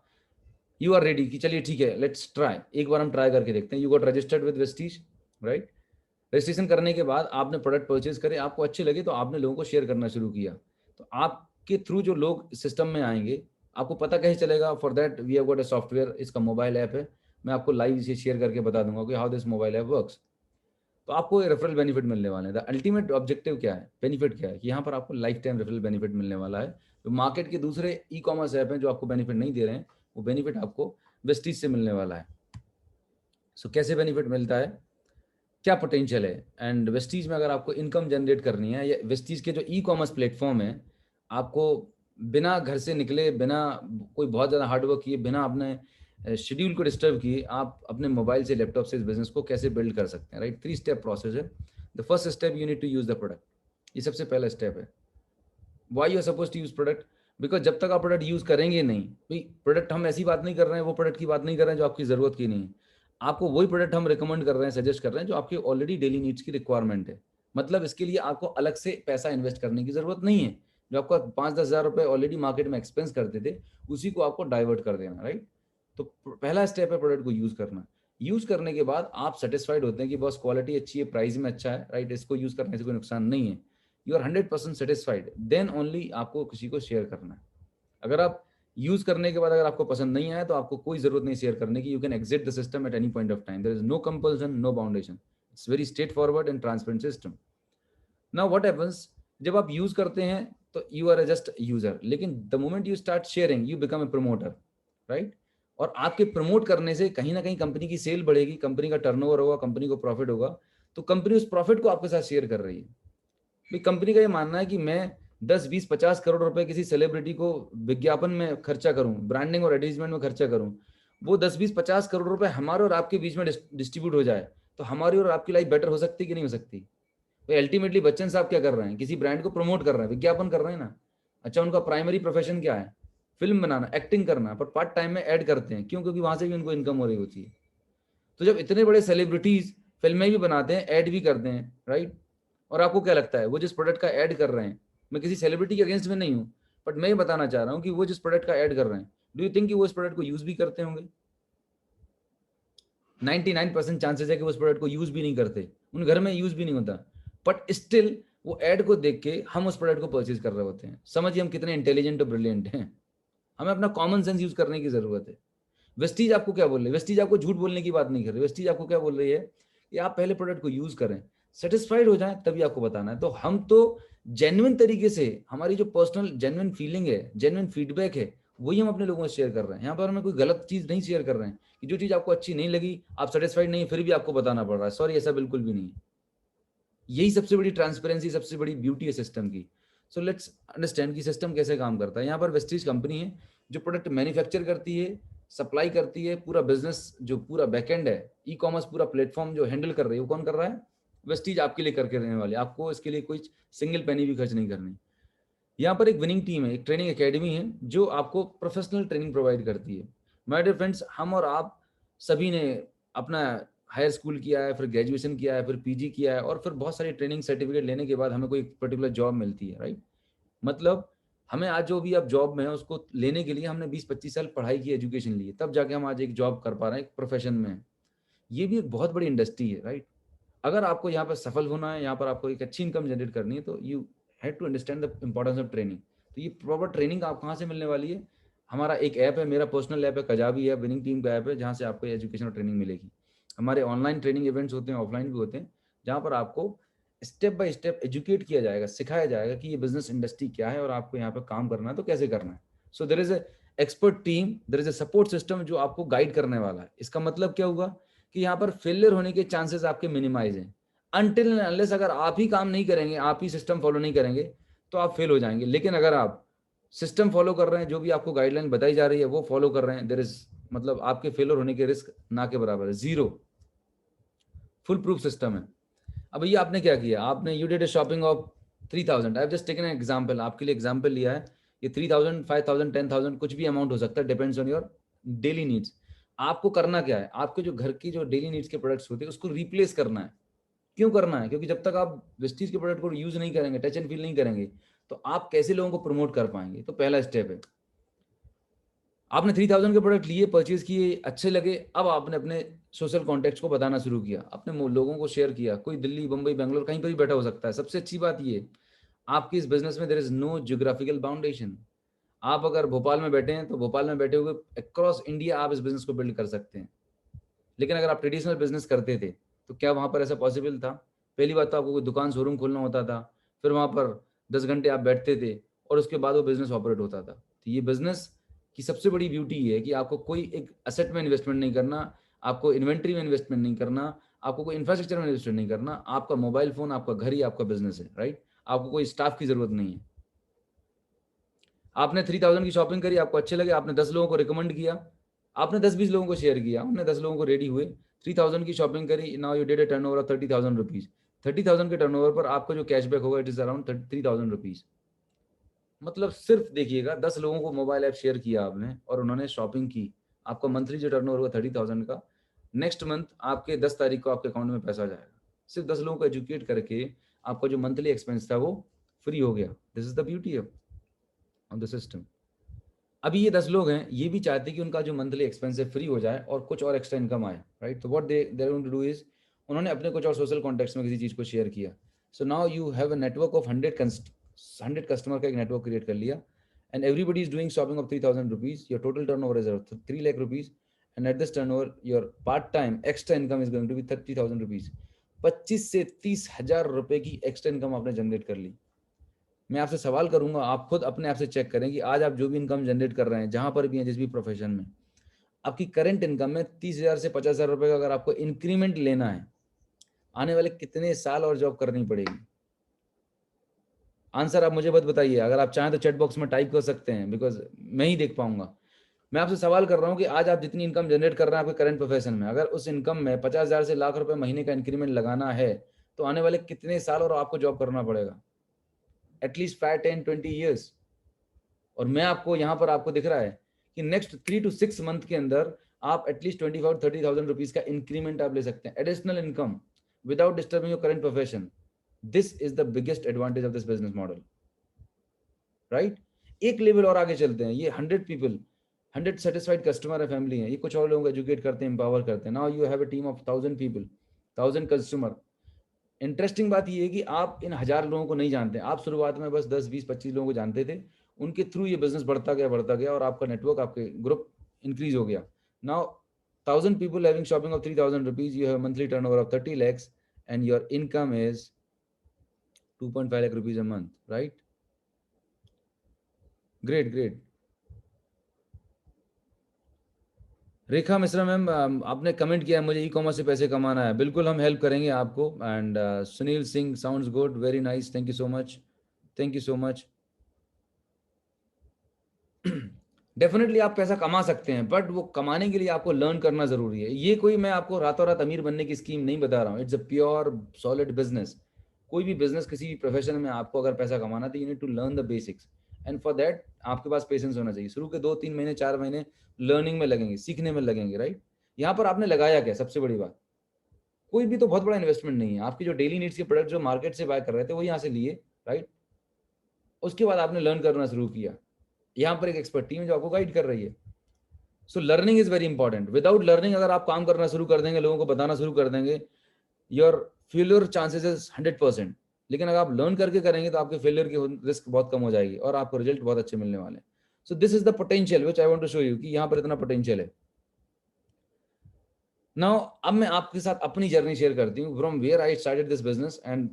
यू आर रेडी कि चलिए ठीक है, लेट्स ट्राई, एक बार हम ट्राई करके देखते हैं। You got registered with Vestige, right. Registration करने के बाद आपने प्रोडक्ट परचेज करे, आपको अच्छे लगे तो आपने लोगों को शेयर करना शुरू किया, तो आपके थ्रू जो लोग सिस्टम में आएंगे, आपको पता कैसे चलेगा? For that we have got a software, इसका मोबाइल ऐप है, मैं आपको लाइव इसे शेयर करके बता दूंगा कि how this mobile app works. तो आपको रेफरल बेनिफिट मिलने वाले हैं। द अल्टीमेट ऑब्जेक्टिव क्या है, बेनिफिट क्या है कि यहाँ पर आपको लाइफ टाइम रेफरल बेनिफिट मिलने वाला है। तो मार्केट के दूसरे ई कॉमर्स ऐप हैं जो आपको बेनिफिट नहीं दे रहे हैं, वो बेनिफिट आपको वेस्टीज से मिलने वाला है। सो कैसे बेनिफिट मिलता है, क्या पोटेंशियल है, एंड वेस्टीज में अगर आपको इनकम जनरेट करनी है, या वेस्टीज के जो ई कॉमर्स प्लेटफॉर्म है, आपको बिना घर से निकले, बिना कोई बहुत ज़्यादा हार्डवर्क किए, बिना अपने शेड्यूल को डिस्टर्ब किए, आप अपने मोबाइल से, लैपटॉप से इस बिजनेस को कैसे बिल्ड कर सकते हैं, राइट? 3 स्टेप प्रोसेस है। The first step, you need to use the product. ये सबसे पहला स्टेप है। Why you are suppose to use product? Because जब तक आप प्रोडक्ट यूज करेंगे नहीं, भाई प्रोडक्ट हम ऐसी बात नहीं कर रहे हैं, वो प्रोडक्ट की बात नहीं कर रहे हैं जो आपकी जरूरत की नहीं है। आपको वही प्रोडक्ट हम रिकमेंड कर रहे हैं, सजेस्ट कर रहे हैं जो आपकी ऑलरेडी डेली नीड्स की रिक्वायरमेंट है। मतलब इसके लिए आपको अलग से पैसा इन्वेस्ट करने की जरूरत नहीं है। जो आपका 5-10 हज़ार रुपए ऑलरेडी मार्केट में एक्सपेंस करते थे, उसी को आपको डाइवर्ट कर देना, राइट? तो पहला स्टेप है प्रोडक्ट को यूज करना। यूज करने के बाद आप सेटिस्फाइड होते हैं कि बस क्वालिटी अच्छी है, प्राइस में अच्छा है, राइट? इसको यूज करने से कोई नुकसान नहीं है, you are 100% satisfied, then only आपको किसी को शेयर करना है। अगर आप यूज करने के बाद अगर आपको पसंद नहीं आया, तो आपको कोई जरूरत नहीं शेयर करने की। You can exit the system at any point of time, there is no compulsion, no boundation, it's very straight forward and transparent system. Now what happens, जब आप यूज करते हैं तो यू आर जस्ट यूजर, लेकिन the moment you start sharing, you become a promoter, right? और आपके promote करने से कहीं ना कहीं कंपनी की सेल बढ़ेगी, कंपनी का टर्नओवर होगा, कंपनी को प्रॉफिट होगा, तो कंपनी उस प्रॉफिट को आपके साथ शेयर कर रही है। भाई कंपनी का ये मानना है कि मैं 10-20-50 करोड़ रुपए किसी सेलिब्रिटी को विज्ञापन में खर्चा करूं, ब्रांडिंग और एडवर्टाइजमेंट में खर्चा करूं, वो 10-20-50 करोड़ रुपए हमारे और आपके बीच में डिस्ट्रीब्यूट हो जाए, तो हमारी और आपकी लाइफ बेटर हो सकती कि नहीं हो सकती? भाई अल्टीमेटली बच्चन साहब क्या कर रहे हैं, किसी ब्रांड को प्रमोट कर रहे हैं, विज्ञापन कर रहे हैं ना। अच्छा, उनका प्राइमरी प्रोफेशन क्या है? फिल्म बनाना, एक्टिंग करना, पर पार्ट टाइम में ऐड करते हैं, क्यों? क्योंकि वहां से भी उनको इनकम हो रही होती है। तो जब इतने बड़े सेलिब्रिटीज फिल्में भी बनाते हैं, ऐड भी करते हैं, राइट? और आपको क्या लगता है, वो जिस प्रोडक्ट का ऐड कर रहे हैं, मैं किसी सेलिब्रिटी के अगेंस्ट में नहीं हूँ, बट मैं ये बताना चाह रहा हूँ कि वो जिस प्रोडक्ट का ऐड कर रहे हैं, डू यू थिंक कि वो इस प्रोडक्ट को यूज भी करते होंगे? 99% चांसेस है कि वो उस प्रोडक्ट को यूज भी नहीं करते, उन घर में यूज भी नहीं होता, बट स्टिल वो ऐड को देख के हम उस प्रोडक्ट को परचेज कर रहे होते हैं। समझिए हम कितने इंटेलिजेंट और ब्रिलियंट हैं। हमें अपना कॉमन सेंस यूज करने की जरूरत है। वेस्टीज आपको क्या बोल रही है? वेस्टीज आपको झूठ बोलने की बात नहीं कर रही, वेस्टीज आपको क्या बोल रही है कि आप पहले प्रोडक्ट को यूज करें, सेटिस्फाइड हो जाएं, तभी आपको बताना है। तो हम तो जेन्युइन तरीके से, हमारी जो पर्सनल जेन्युइन फीलिंग है, जेन्युइन फीडबैक है, वही हम अपने लोगों से शेयर कर रहे हैं। यहाँ पर हमें कोई गलत चीज नहीं शेयर कर रहे हैं कि जो चीज आपको अच्छी नहीं लगी, आप सेटिस्फाइड नहीं, फिर भी आपको बताना पड़ रहा है। सॉरी, ऐसा बिल्कुल भी नहीं है। यही सबसे बड़ी ट्रांसपेरेंसी, सबसे बड़ी ब्यूटी है सिस्टम की। सो लेट्स अंडरस्टैंड कि सिस्टम कैसे काम करता है। यहाँ पर वेस्टीज कंपनी है जो प्रोडक्ट मैन्युफैक्चर करती है, सप्लाई करती है, पूरा बिजनेस जो पूरा बैकएंड है, ई कॉमर्स पूरा प्लेटफॉर्म जो हैंडल कर रही है, वो कौन कर रहा है? वेस्टीज आपके लिए करके रहने वाले, आपको इसके लिए कोई सिंगल पेनी भी खर्च नहीं करनी। यहाँ पर एक विनिंग टीम है, एक ट्रेनिंग एकेडमी है जो आपको प्रोफेशनल ट्रेनिंग प्रोवाइड करती है। माय डियर फ्रेंड्स, हम और आप सभी ने अपना हायर स्कूल किया है, फिर ग्रेजुएशन किया है, फिर पीजी किया है, और फिर बहुत सारी ट्रेनिंग सर्टिफिकेट लेने के बाद हमें कोई पर्टिकुलर जॉब मिलती है, राइट? मतलब हमें आज जो भी आप जॉब में है, उसको लेने के लिए हमने 20-25 साल पढ़ाई की, एजुकेशन ली, तब जाके हम आज एक जॉब कर पा रहे हैं, एक प्रोफेशन में। ये भी एक बहुत बड़ी इंडस्ट्री है, राइट? अगर आपको यहाँ पर सफल होना है, यहाँ पर आपको एक अच्छी इनकम जनरेट करनी है, तो you have to understand the importance of training. तो ये प्रॉपर ट्रेनिंग आप कहाँ से मिलने वाली है? हमारा एक ऐप है, मेरा पर्सनल ऐप है, कजाबी है, विनिंग टीम का ऐप है, जहाँ से आपको एजुकेशन और ट्रेनिंग मिलेगी। हमारे ऑनलाइन ट्रेनिंग इवेंट्स होते हैं, ऑफलाइन भी होते हैं, जहाँ पर आपको स्टेप बाय स्टेप एजुकेट किया जाएगा, सिखाया जाएगा कि ये बिजनेस इंडस्ट्री क्या है और आपको यहाँ पर काम करना है तो कैसे करना है। So there is a expert team, there is a support system जो आपको गाइड करने वाला है। इसका मतलब क्या हुआ कि यहाँ पर फेलियर होने के चांसेस आपके मिनिमाइज हैं। अनटिल अनलेस अगर आप ही काम नहीं करेंगे, आप ही सिस्टम फॉलो नहीं करेंगे, तो आप फेल हो जाएंगे। लेकिन अगर आप सिस्टम फॉलो कर रहे हैं, जो भी आपको गाइडलाइन बताई जा रही है वो फॉलो कर रहे हैं, देयर इज मतलब आपके फेलियर होने के रिस्क ना के बराबर है, जीरो, फुल प्रूफ सिस्टम है। अब भैया आपने क्या किया, आपने you did a shopping of 3000, I have just taken an example, आपके लिए एग्जांपल लिया है। ये 3000, 5000, 10,000 कुछ भी अमाउंट हो सकता है, depends on your daily needs. आपको करना क्या है, आपके जो घर की जो डेली नीड्स के प्रोडक्ट्स होते हैं उसको रिप्लेस करना है। क्यों करना है? क्योंकि जब तक आप वेस्टीज के प्रोडक्ट को यूज नहीं करेंगे, टच एंड फील नहीं करेंगे, तो आप कैसे लोगों को प्रमोट कर पाएंगे? तो पहला स्टेप है, आपने 3000 के प्रोडक्ट लिए, परचेज किए, अच्छे लगे, अब आपने अपने सोशल कॉन्टेक्ट को बताना शुरू किया, अपने लोगों को शेयर किया। कोई दिल्ली, बम्बई, बेंगलोर कहीं पर भी बैठा हो सकता है। सबसे अच्छी बात ये, आपकी इस बिजनेस में देयर इज नो ज्योग्राफिकल बाउंडेशन। आप अगर भोपाल में बैठे हैं तो भोपाल में बैठे हुए अक्रॉस इंडिया आप इस बिजनेस को बिल्ड कर सकते हैं। लेकिन अगर आप ट्रेडिशनल बिजनेस करते थे तो क्या वहां पर ऐसा पॉसिबल था? पहली बात तो आपको कोई दुकान, शोरूम खोलना होता था, फिर वहां पर 10 घंटे आप बैठते थे और उसके बाद वो बिजनेस ऑपरेट होता था। तो ये बिजनेस की सबसे बड़ी ब्यूटी ये है कि आपको कोई एक असेट में इन्वेस्टमेंट नहीं करना, आपको इन्वेंट्री में इन्वेस्टमेंट नहीं करना, आपको कोई इंफ्रास्ट्रक्चर में इन्वेस्टमेंट नहीं करना। आपका मोबाइल फोन, आपका घर ही आपका बिजनेस है, राइट? आपको कोई स्टाफ की जरूरत नहीं है। आपने 3000 की शॉपिंग करी, आपको अच्छे लगे, आपने 10 लोगों को रिकमेंड किया, आपने 10-20 लोगों को शेयर किया, उन्होंने 10 लोगों को रेडी हुए, 3000 की शॉपिंग करी, now you did a turnover of 30,000 rupees. 30,000 के टर्नओवर पर आपको जो कैशबैक होगा इट इज अराउंड 3,000 रुपीज। मतलब सिर्फ देखिएगा, 10 लोगों को मोबाइल ऐप शेयर किया आपने और उन्होंने शॉपिंग की, आपका मंथली जो टर्नओवर होगा 30,000 का, नेक्स्ट मंथ आपके 10 तारीख को आपके अकाउंट में पैसा जाएगा। सिर्फ 10 लोगों को एजुकेट करके आपका जो मंथली एक्सपेंस था वो फ्री हो गया। This is the beauty of the system. अभी ये 10 लोग हैं, ये भी चाहते हैं कि उनका जो मंथली एक्सपेंस है फ्री हो जाए और कुछ और एक्स्ट्रा इनकम आए, राइट? तो what they going to do is, उन्होंने अपने कुछ और सोशल कॉन्टेक्ट्स में किसी चीज को शेयर किया। So now you have a network of 100 customer का एक नेटवर्क क्रिएट कर लिया, and everybody is doing shopping of 3,000 rupees. Your total turn over is 3 lakh rupees, and at this turn over your part time extra income is going to be 30,000 rupees. 25 से 30 हजार रुपए की extra income आपने generate कर ली। मैं आपसे सवाल करूंगा, आप खुद अपने आप से चेक करें कि आज आप जो भी इनकम जनरेट कर रहे हैं, जहां पर भी हैं, जिस भी प्रोफेशन में, आपकी करंट इनकम में 30,000 से 50,000 रुपए का अगर आपको इंक्रीमेंट लेना है, आने वाले कितने साल और जॉब करनी पड़ेगी? आंसर आप मुझे बस बताइए। अगर आप चाहें तो चैट बॉक्स में टाइप कर सकते हैं, बिकॉज मैं ही देख पाऊंगा। मैं आपसे सवाल कर रहा हूं कि आज आप जितनी इनकम जनरेट कर रहे हैं आपके करंट प्रोफेशन में, अगर उस इनकम में 50,000 से लाख रुपए महीने का इंक्रीमेंट लगाना है तो आने वाले कितने साल और आपको जॉब करना पड़ेगा? At least 5, 10, 20 years. और मैं आपको यहाँ पर आपको दिख रहा है कि नेक्स्ट 3 to 6 मंथ के अंदर आप एटलीस्ट 25-30,000 रुपीज का इंक्रीमेंट आप ले सकते हैं, additional income, without disturbing your current profession. This is the biggest advantage of this business model, right? एक लेवल और आगे चलते हैं। ये 100 पीपल, 100 सेटिस्फाइड कस्टमर है, फैमिली है, ये कुछ और लोगों को एजुकेट करते हैं, एम्पावर करते हैं। Now you have a team of 1000 people, 1000 customer. Interesting बात ये है कि आप इन 1000 लोगों को नहीं जानते। आप शुरुआत में बस 10, 20, 25 लोगों को जानते थे, उनके थ्रू ये बिजनेस बढ़ता गया और आपका नेटवर्क, आपके ग्रुप इंक्रीज हो गया। Now 1000 people having shopping of 3,000 rupees, you have monthly turnover of 30 lakhs and your income is 2.5 lakh rupees a month, right? Great. Rekha Mishra ma'am, आपने कमेंट किया है मुझे ई कॉमर्स से पैसे कमाना है। बिल्कुल हम हेल्प करेंगे आपको। And Sunil Singh, sounds good, very nice, thank you so much, thank you so much. Definitely आप पैसा कमा सकते हैं, बट वो कमाने के लिए आपको लर्न करना जरूरी है। ये कोई मैं आपको रातों रात अमीर बनने की स्कीम नहीं बता रहा हूँ। It's a pure solid business. कोई भी बिजनेस, किसी भी प्रोफेशन में आपको अगर पैसा कमाना तो you need to learn the basics, and for that आपके पास पेशेंस होना चाहिए। शुरू के 2-3 महीने, 4 महीने लर्निंग में लगेंगे, सीखने में लगेंगे, राइट? यहाँ पर आपने लगाया क्या? सबसे बड़ी बात, कोई भी तो बहुत बड़ा इन्वेस्टमेंट नहीं है। आपकी जो डेली नीड्स के प्रोडक्ट जो मार्केट से बाय कर रहे थे वो यहाँ से लिए, राइट? उसके बाद आपने लर्न करना शुरू किया। यहाँ पर एक एक्सपर्ट टीम है जो आपको गाइड कर रही है। So learning is very important. Without learning अगर आप काम करना शुरू कर देंगे, लोगों को बताना शुरू कर देंगे, योर फेलियर चांसेस इज 100%। लेकिन अगर आप लर्न करके करेंगे तो आपके फेलियर की रिस्क बहुत कम हो जाएगी और आपको रिजल्ट बहुत अच्छे मिलने वाले हैं। So this is the potential which I want to show you कि यहाँ पर इतना पोटेंशियल है। नाउ अब मैं आपके साथ अपनी जर्नी शेयर करती हूँ, from where I started this business and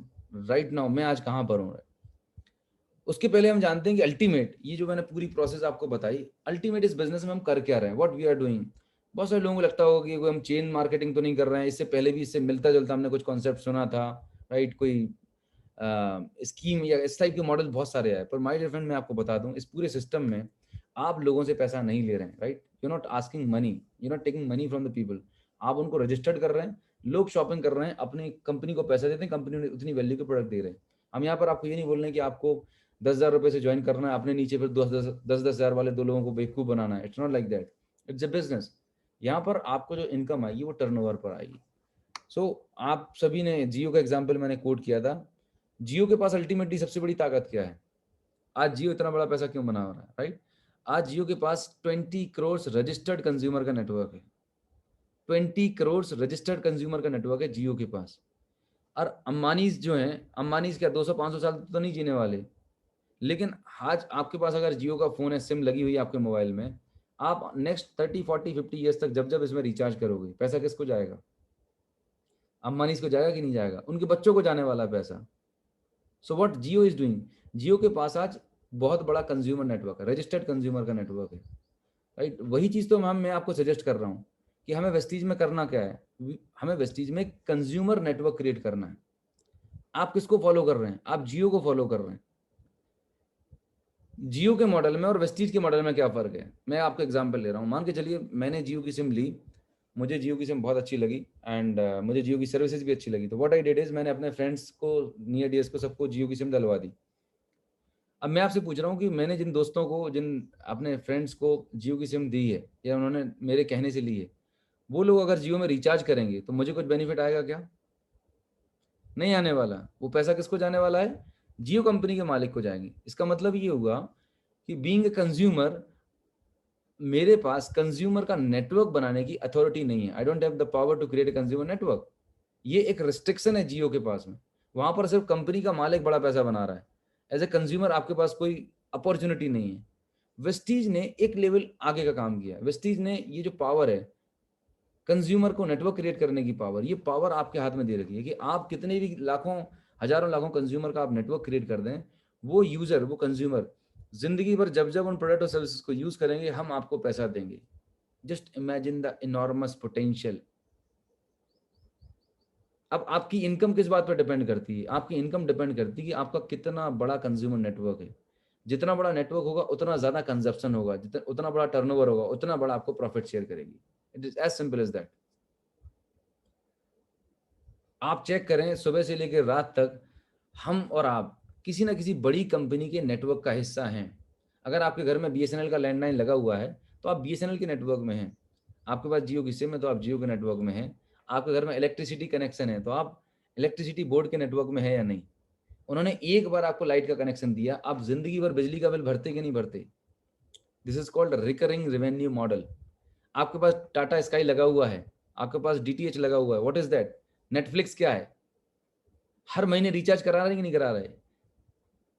right now मैं आज कहाँ पर हूँ। उसके पहले हम जानते हैं कि अल्टीमेट, ये जो मैंने पूरी प्रोसेस आपको बताई, अल्टीमेट इस बिजनेस में हम कर क्या रहे हैं, व्हाट वी आर डूइंग। बहुत सारे लोगों को लगता होगा कि कोई हम चेन मार्केटिंग तो नहीं कर रहे हैं। इससे पहले भी इससे मिलता जुलता हमने कुछ कॉन्सेप्ट सुना था, राइट? कोई स्कीम या इस टाइप के मॉडल बहुत सारे आए। पर माय डियर फ्रेंड, मैं आपको बता दूं, इस पूरे सिस्टम में आप लोगों से पैसा नहीं ले रहे हैं, right? You not asking money, you not taking money from the people. आप उनको रजिस्टर्ड कर रहे हैं, लोग शॉपिंग कर रहे हैं, अपनी कंपनी को पैसा देते हैं, कंपनी ने उतनी वैल्यू के प्रोडक्ट दे रहे हैं। हम यहाँ पर आपको ये नहीं बोल रहे हैं कि आपको 10,000 रुपए से ज्वाइन करना है, अपने नीचे फिर 10,000 वाले 2 लोगों को बेवकूफ बनाना है। It's not like that, it's a business. यहाँ पर आपको जो इनकम आएगी वो टर्नओवर पर आएगी। सो आप सभी ने जियो का एग्जाम्पल मैंने कोट किया था। जियो के पास अल्टीमेटली सबसे बड़ी ताकत क्या है? आज जियो इतना बड़ा पैसा क्यों बना रहा है, राइट? आज जियो के पास 20 करोड़ रजिस्टर्ड कंज्यूमर का नेटवर्क है। 20 करोड़ रजिस्टर्ड कंज्यूमर का नेटवर्क है जियो के पास। और अंबानीज जो हैं, अंबानीज क्या 200-500 साल तो नहीं जीने वाले, लेकिन आज आपके पास अगर जियो का फोन है, सिम लगी हुई है आपके मोबाइल में, आप नेक्स्ट 30-40-50 ईयर्स तक जब जब इसमें रिचार्ज करोगे, पैसा किसको जाएगा? अंबानीज को जाएगा कि नहीं जाएगा? उनके बच्चों को जाने वाला पैसा। So what Jio is doing, Jio के पास आज बहुत बड़ा कंज्यूमर नेटवर्क है, रजिस्टर्ड कंज्यूमर का नेटवर्क है, राइट? वही चीज तो मैं आपको सजेस्ट कर रहा हूँ कि हमें वेस्टीज में करना क्या है। हमें वेस्टीज में कंज्यूमर नेटवर्क क्रिएट करना है। आप किसको फॉलो कर रहे हैं? आप जियो को फॉलो कर रहे हैं। जियो के मॉडल में और वेस्टीज के मॉडल में क्या फर्क है? मैं आपको एग्जांपल ले रहा हूँ। मान के चलिए मैंने जियो की सिम ली, मुझे जियो की सिम बहुत अच्छी लगी एंड मुझे जियो की सर्विसेज भी अच्छी लगी। तो व्हाट आई डिड इज, मैंने अपने फ्रेंड्स को, नियर डियर्स को, सबको जियो की सिम डलवा दी। अब मैं आपसे पूछ रहा हूँ कि मैंने जिन दोस्तों को, जिन अपने फ्रेंड्स को जियो की सिम दी है या उन्होंने मेरे कहने से ली है, वो लोग अगर जियो में रिचार्ज करेंगे तो मुझे कुछ बेनिफिट आएगा क्या? नहीं आने वाला। वो पैसा किसको जाने वाला है? जियो कंपनी के मालिक को जाएंगे। इसका मतलब ये हुआ कि बीइंग ए कंज्यूमर, मेरे पास कंज्यूमर का नेटवर्क बनाने की अथॉरिटी नहीं है। I don't have the power to create a consumer network. ये एक रिस्ट्रिक्शन है जियो के पास में। वहां पर सिर्फ कंपनी का मालिक बड़ा पैसा बना रहा है। एज ए कंज्यूमर आपके पास कोई अपॉर्चुनिटी नहीं है। वेस्टीज ने एक लेवल आगे का काम किया। वेस्टीज ने ये जो पावर है, कंज्यूमर को नेटवर्क क्रिएट करने की पावर, ये पावर आपके हाथ में दे रखी है कि आप कितने भी लाखों, हजारों लाखों कंज्यूमर का आप नेटवर्क क्रिएट कर दें, वो यूजर, वो कंज्यूमर जिंदगी भर जब जब उन प्रोडक्ट और सर्विसेज को यूज करेंगे, हम आपको पैसा देंगे। Just imagine the enormous potential. अब आपकी इनकम किस बात पर डिपेंड करती है? आपकी इनकम डिपेंड करती है कि आपका कितना बड़ा कंज्यूमर नेटवर्क है। जितना बड़ा नेटवर्क होगा उतना ज्यादा कंजप्शन होगा, जितना उतना बड़ा टर्नओवर होगा उतना बड़ा आपको प्रॉफिट शेयर करेगी। It is as simple as that. आप चेक करें, सुबह से लेकर रात तक हम और आप किसी ना किसी बड़ी कंपनी के नेटवर्क का हिस्सा हैं। अगर आपके घर में बीएसएनएल का लैंडलाइन लगा हुआ है तो आप बीएसएनएल के नेटवर्क में हैं। आपके पास जियो की सिम है तो आप जियो के नेटवर्क में हैं। आपके घर में इलेक्ट्रिसिटी कनेक्शन है तो आप इलेक्ट्रिसिटी बोर्ड के नेटवर्क में है या नहीं? उन्होंने एक बार आपको लाइट का कनेक्शन दिया, आप जिंदगी भर बिजली का बिल भरते कि नहीं भरते? This is called recurring revenue model. आपके पास टाटा स्काई लगा हुआ है, आपके पास डीटीएच लगा हुआ है। What is that? नेटफ्लिक्स क्या है? हर महीने रिचार्ज करा रहे कि नहीं करा रहे?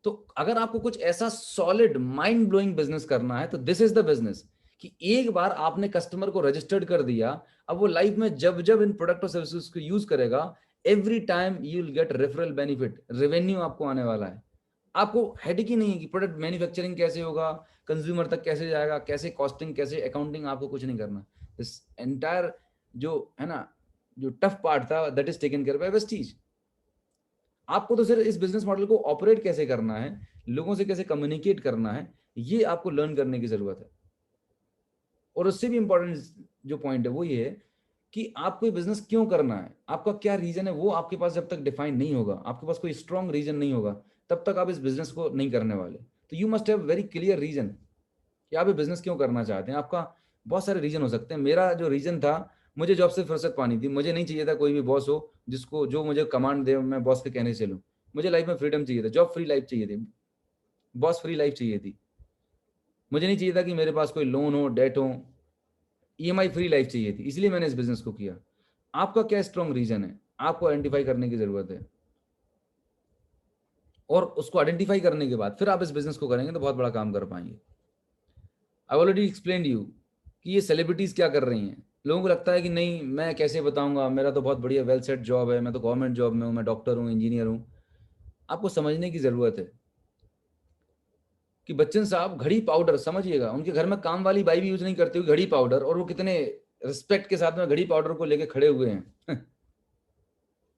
तो अगर आपको कुछ ऐसा सॉलिड माइंड ब्लोइंग बिजनेस करना है तो दिस इज द बिजनेस, कि एक बार आपने कस्टमर को रजिस्टर्ड कर दिया, अब वो लाइफ में जब जब इन प्रोडक्ट और सर्विसेज को यूज करेगा, every time you will gate referral benefit, revenue आपको आने वाला है। आपको हेडेक ही नहीं है कि प्रोडक्ट मैन्युफैक्चरिंग कैसे होगा, कंज्यूमर तक कैसे जाएगा, कैसे कॉस्टिंग, कैसे अकाउंटिंग, आपको कुछ नहीं करना। दिस एंटायर जो है ना, जो टफ पार्ट था, that is taken care by Vestige. आपको तो सिर्फ इस बिजनेस मॉडल को ऑपरेट कैसे करना है, लोगों से कैसे कम्युनिकेट करना है, ये आपको लर्न करने की जरूरत है। और उससे भी इंपॉर्टेंट जो पॉइंट है वो ये है कि आपको बिजनेस क्यों करना है, आपका क्या रीजन है, वो आपके पास जब तक डिफाइन नहीं होगा, आपके पास कोई स्ट्रॉन्ग रीजन नहीं होगा, तब तक आप इस बिजनेस को नहीं करने वाले। तो you must have very clear reason कि आप ये बिजनेस क्यों करना चाहते हैं। आपका बहुत सारे रीजन हो सकते हैं। मेरा जो रीजन था, मुझे जॉब से फुर्सत पानी थी। मुझे नहीं चाहिए था कोई भी बॉस हो जिसको, जो मुझे कमांड दे, मैं बॉस के कहने से चलूं। मुझे लाइफ में फ्रीडम चाहिए था, जॉब फ्री लाइफ चाहिए थी, बॉस फ्री लाइफ चाहिए थी। मुझे नहीं चाहिए था कि मेरे पास कोई लोन हो, डेट हो, ईएमआई फ्री लाइफ चाहिए थी। इसलिए मैंने इस बिजनेस को किया। आपका क्या स्ट्रॉन्ग रीजन है, आपको आइडेंटिफाई करने की जरूरत है। और उसको आइडेंटिफाई करने के बाद फिर आप इस बिजनेस को करेंगे तो बहुत बड़ा काम कर पाएंगे। आई ऑलरेडी एक्सप्लेन यू कि ये सेलिब्रिटीज क्या कर रही हैं। लोगों को लगता है कि नहीं, मैं कैसे बताऊंगा, मेरा तो बहुत बढ़िया वेल सेट जॉब है, मैं तो गवर्नमेंट जॉब में हूँ, मैं डॉक्टर हूँ, इंजीनियर हूँ। आपको समझने की जरूरत है कि बच्चन साहब घड़ी पाउडर, समझिएगा, उनके घर में काम वाली बाई भी यूज नहीं करती हुई घड़ी पाउडर, और वो कितने रिस्पेक्ट के साथ में घड़ी पाउडर को लेके खड़े हुए हैं।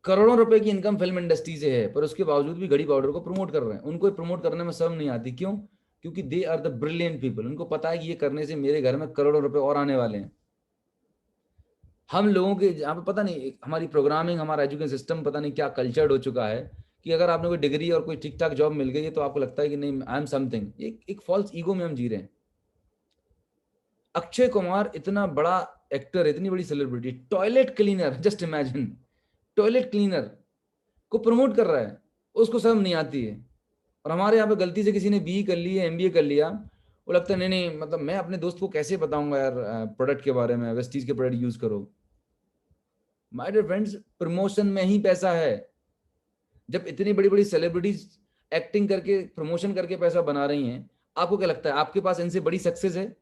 करोड़ों रुपए की इनकम फिल्म इंडस्ट्री से है, पर उसके बावजूद भी घड़ी पाउडर को प्रमोट कर रहे हैं। उनको प्रमोट करने में शर्म नहीं आती। क्यों? क्योंकि they are the brilliant people. उनको पता है कि ये करने से मेरे घर में करोड़ों रुपए और आने वाले हैं। हम लोगों के यहाँ पे पता नहीं, हमारी प्रोग्रामिंग, हमारा एजुकेशन सिस्टम पता नहीं क्या कल्चर्ड हो चुका है कि अगर आपने कोई डिग्री और कोई ठीक ठाक जॉब मिल गई है तो आपको लगता है कि नहीं, आई एम समथिंग। एक फॉल्स ईगो में हम जी रहे हैं। अक्षय कुमार इतना बड़ा एक्टर, इतनी बड़ी celebrity, toilet cleaner, just imagine, toilet cleaner को प्रमोट कर रहा है, उसको शर्म नहीं आती है। और हमारे यहाँ पे गलती से किसी ने बीई कर ली है, एमबीए कर लिया, वो लगता है नहीं नहीं, मतलब मैं अपने दोस्त को कैसे बताऊंगा यार प्रोडक्ट के बारे में, वेस्टीज के प्रोडक्ट यूज करो। माय डियर फ्रेंड्स, प्रमोशन में ही पैसा है। जब इतनी बड़ी बड़ी सेलिब्रिटीज एक्टिंग करके प्रमोशन करके पैसा बना रही हैं, आपको क्या लगता है आपके पास इनसे बड़ी सक्सेस है?